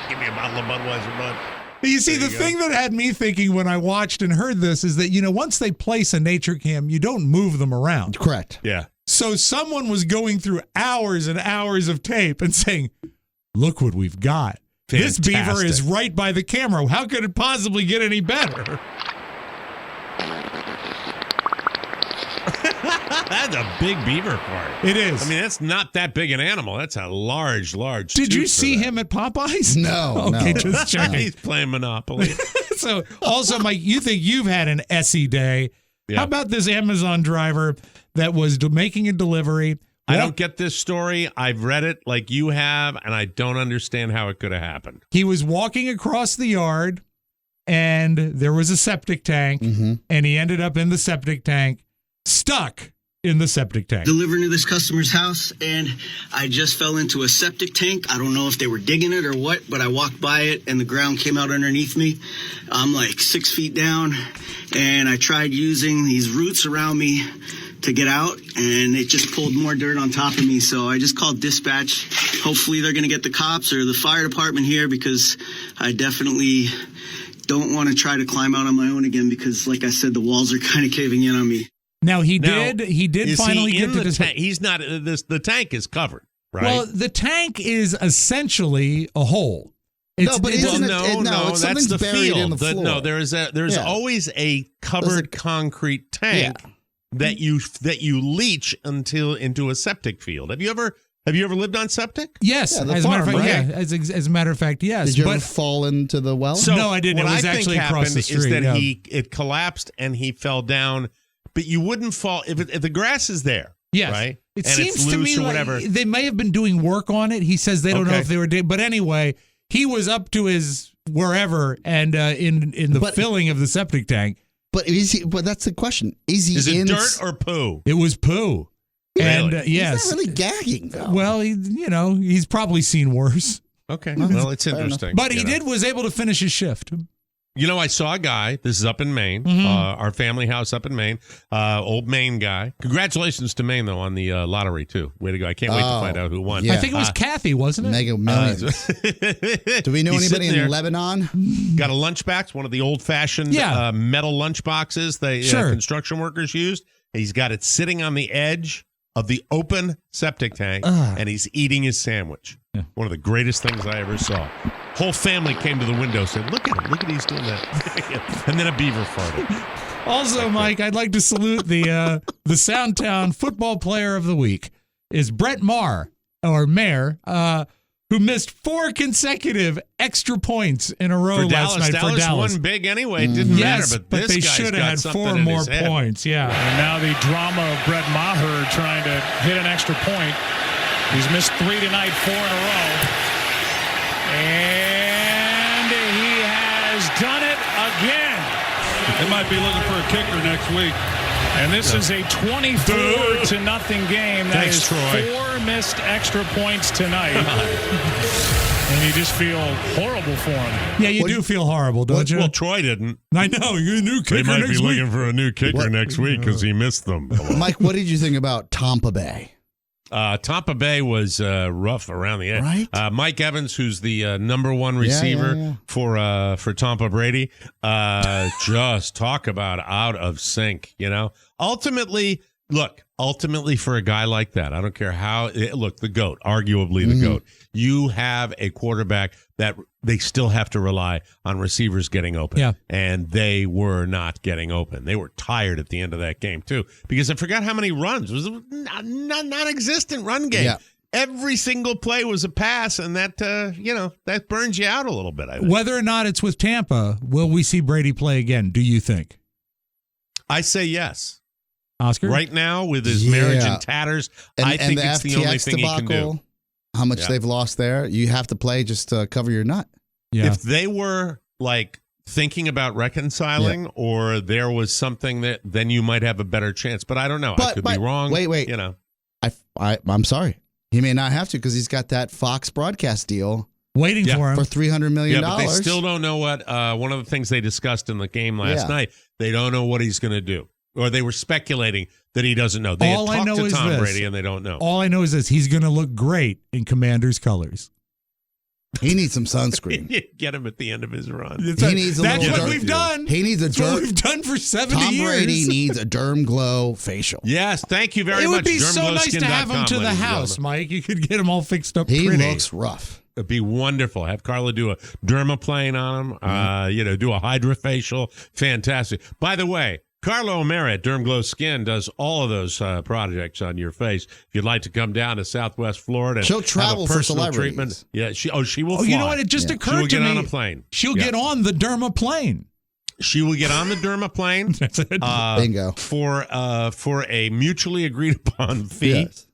S3: Give me a bottle of Budweiser, bud.
S4: You see, the thing that had me thinking when I watched and heard this is that, once they place a nature cam, you don't move them around.
S5: Correct.
S3: Yeah.
S4: So someone was going through hours and hours of tape and saying, look what we've got.
S3: Fantastic.
S4: This beaver is right by the camera. How could it possibly get any better?
S3: That's a big beaver part.
S4: It is.
S3: I mean, that's not that big an animal. That's a large
S4: Did you
S3: tooth for
S4: see
S3: that.
S4: him at Popeyes?
S5: No.
S4: Okay,
S5: no.
S4: just checking.
S3: He's playing Monopoly.
S4: So, also, Mike, you think you've had an Essie day.
S3: Yeah.
S4: How about this Amazon driver that was making a delivery?
S3: I don't get this story. I've read it like you have, and I don't understand how it could have happened.
S4: He was walking across the yard, and there was a septic tank, and he ended up in the septic tank, stuck in the septic tank.
S12: Delivering to this customer's house, and I just fell into a septic tank. I don't know if they were digging it or what, but I walked by it, and the ground came out underneath me. I'm like 6 feet down, and I tried using these roots around me to get out, and it just pulled more dirt on top of me. So I just called dispatch. Hopefully they're going to get the cops or the fire department here, because I definitely don't want to try to climb out on my own again, because like I said, the walls are kind of caving in on me.
S4: Now he did
S3: is
S4: finally
S3: he
S4: get
S3: in
S4: to
S3: the
S4: this.
S3: tank? He's not. The tank is covered, right?
S4: Well, the tank is essentially a hole.
S5: No, but
S3: Well,
S5: isn't it?
S3: no,
S5: it's
S3: that's
S5: something's
S3: the
S5: buried
S3: field.
S5: in the floor.
S3: No, there's always a covered concrete tank that you leach into a septic field. Have you ever lived on septic?
S4: Yes,
S5: the
S4: as a matter of
S5: farm,
S4: fact,
S5: right?
S4: as a matter of fact, yes.
S5: Did you ever fall into the well?
S4: No, I didn't.
S3: What
S4: It was
S3: I think
S4: actually across the
S3: happened
S4: street.
S3: is that
S4: yeah.
S3: it collapsed and he fell down. But you wouldn't fall if the grass is there.
S4: Yes.
S3: Right?
S4: It
S3: and
S4: seems
S3: it's
S4: to
S3: loose
S4: me
S3: or whatever.
S4: like they may have been doing work on it. He says they don't know
S3: Okay.
S4: if they were doing, but anyway, he was up to his wherever and in the filling of the septic tank.
S5: But that's the question. Is
S3: it
S5: in
S3: dirt or poo?
S4: It was poo.
S3: Really?
S4: And yes.
S5: He's not really gagging, though.
S4: Well, he's probably seen worse.
S3: Okay. Well, it's interesting.
S4: But he was able to finish his shift.
S3: I saw a guy. This is up in Maine, our family house up in Maine. Old Maine guy. Congratulations to Maine, though, on the lottery, too. Way to go. I can't wait to find out who won.
S5: Yeah.
S4: I think it was Kathy, wasn't it?
S5: Mega Millions. Do we know
S3: He's
S5: anybody
S3: sitting there.
S5: in Lebanon?
S3: Got a lunchbox, one of the old-fashioned metal lunchboxes the construction workers used. He's got it sitting on the edge of the open septic tank, and he's eating his sandwich. Yeah. One of the greatest things I ever saw. Whole family came to the window and said, look at him. Look at he's doing that. And then a beaver farted.
S4: Also, Mike, I'd like to salute the Soundtown Football Player of the Week is Brett Maher, who missed 4 consecutive extra points in a row last night for Dallas.
S3: Won big anyway. It didn't matter, but this
S4: they
S3: guy's
S4: should
S3: got
S4: have had
S3: something
S4: 4
S3: in
S4: more
S3: his head.
S4: points. Yeah.
S13: And now the drama of Brett Maher trying to hit an extra point. He's missed 3 tonight, 4 in a row. And he has done it again.
S14: They might be looking for a kicker next week.
S13: And this is a 24-0 game. That
S3: Thanks,
S13: is
S3: Troy.
S13: 4 missed extra points tonight. And you just feel horrible for him.
S4: Yeah, you do feel horrible, don't you?
S3: Well, Troy didn't.
S4: I know. You're a new kicker
S3: They might
S4: next
S3: be
S4: week.
S3: looking for a new kicker next week because he missed them.
S5: Mike, what did you think about Tampa Bay?
S3: Tampa Bay was rough around the edge.
S5: Right?
S3: Mike Evans, who's the number 1 receiver for Tampa Brady, just talk about out of sync. Ultimately for a guy like that, I don't care how. Look, the GOAT, arguably the GOAT. You have a quarterback that they still have to rely on receivers getting open.
S4: Yeah.
S3: And they were not getting open. They were tired at the end of that game, too, because I forgot how many runs. It was a non-existent run game.
S5: Yeah.
S3: Every single play was a pass, and that, that burns you out a little bit, I think.
S4: Whether or not it's with Tampa, will we see Brady play again, do you think?
S3: I say yes.
S4: Oscar?
S3: Right now, with his marriage in tatters, I think it's the only thing he can do.
S5: How much they've lost there, you have to play just to cover your nut.
S4: Yeah.
S3: If they were thinking about reconciling, or there was something then you might have a better chance. But I don't know. I could be wrong.
S5: Wait. I'm sorry. He may not have to because he's got that Fox broadcast deal
S4: waiting for him
S5: for $300 million.
S3: Yeah, but they still don't know what. One of the things they discussed in the game last night, they don't know what he's going to do. Or they were speculating that he doesn't know. They had talked to Tom Brady, and they don't know.
S4: All I know is this: he's going to look great in Commander's colors.
S5: He needs some sunscreen.
S3: Get him at the end of his run.
S5: He needs
S4: That's what we've done.
S5: He needs a
S4: That's what we've done for 70
S5: Tom
S4: years.
S5: Brady needs a Derm Glow facial.
S3: Yes, thank you very much.
S4: It would be so nice to have him to the house, Mike. You could get him all fixed up
S5: He
S4: pretty.
S5: looks rough.
S3: It'd be wonderful. Have Carla do a dermaplane on him. Do a hydrofacial. Fantastic. By the way, Carla O'Mara at Derm Glow Skin does all of those projects on your face. If you'd like to come down to Southwest Florida,
S5: she'll travel
S3: have a
S5: for
S3: personal
S5: celebrities.
S3: treatment. Yeah, she will.
S4: Oh, you know
S3: fly.
S4: what? It just
S3: She will
S4: occurred to
S3: get
S4: me.
S3: on a plane.
S4: She'll get on the dermaplane.
S3: She will get on the dermaplane.
S4: That's it.
S5: Bingo.
S3: For a mutually agreed upon fee.
S5: Yes.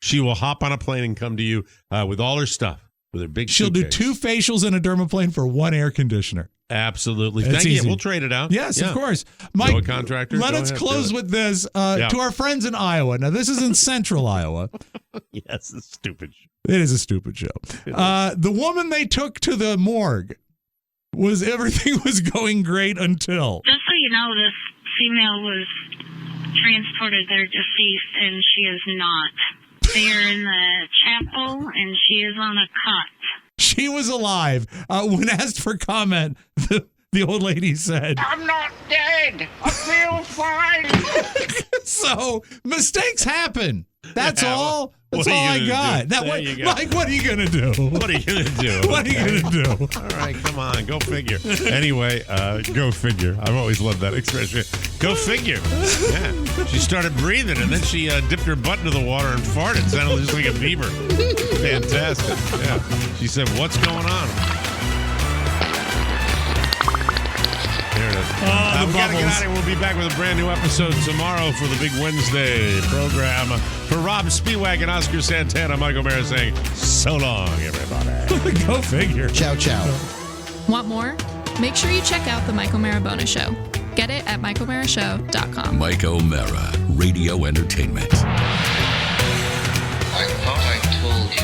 S3: She will hop on a plane and come to you with all her stuff, with her big
S4: She'll
S3: suitcase.
S4: do 2 facials and a dermaplane for 1 air conditioner.
S3: Absolutely.
S4: That's
S3: Thank you.
S4: easy.
S3: We'll trade it out.
S4: Yes,
S3: Yeah.
S4: of course. Mike,
S3: Noah contractor,
S4: let
S3: go
S4: us
S3: ahead,
S4: close
S3: do it.
S4: with this to our friends in Iowa. Now, this is in central Iowa.
S3: Yes, it's stupid.
S4: It is a stupid show. The woman they took to the morgue everything was going great until.
S15: Just so you know, this female was transported there deceased, and she is not. They are in the chapel, and she is on a cot.
S4: She was alive. When asked for comment, the old lady said,
S15: I'm not dead. I feel fine.
S4: So mistakes happen. That's all. That's
S3: What are
S4: all
S3: you
S4: I
S3: gonna
S4: got.
S3: do?
S4: That
S3: There
S4: way,
S3: you go.
S4: Mike, what are you gonna do?
S3: What are you going to do?
S4: What are you gonna do?
S3: All right, come on. Go figure. Anyway, go figure. I've always loved that expression. Go figure. Yeah. She started breathing, and then she dipped her butt into the water and farted. Sounded just like a beaver. Fantastic. Yeah. She said, what's going on? There it is. We got to get out of here. We'll be back with a brand new episode tomorrow for the big Wednesday program. For Rob Spiewak and Oscar Santana, Michael Mara saying, so long, everybody.
S4: Go figure.
S5: Ciao, ciao.
S16: Want more? Make sure you check out the Mike O'Mara Bonus Show. Get it at MikeO'MaraShow.com.
S1: Mike O'Mara, Radio Entertainment.
S10: I thought I told you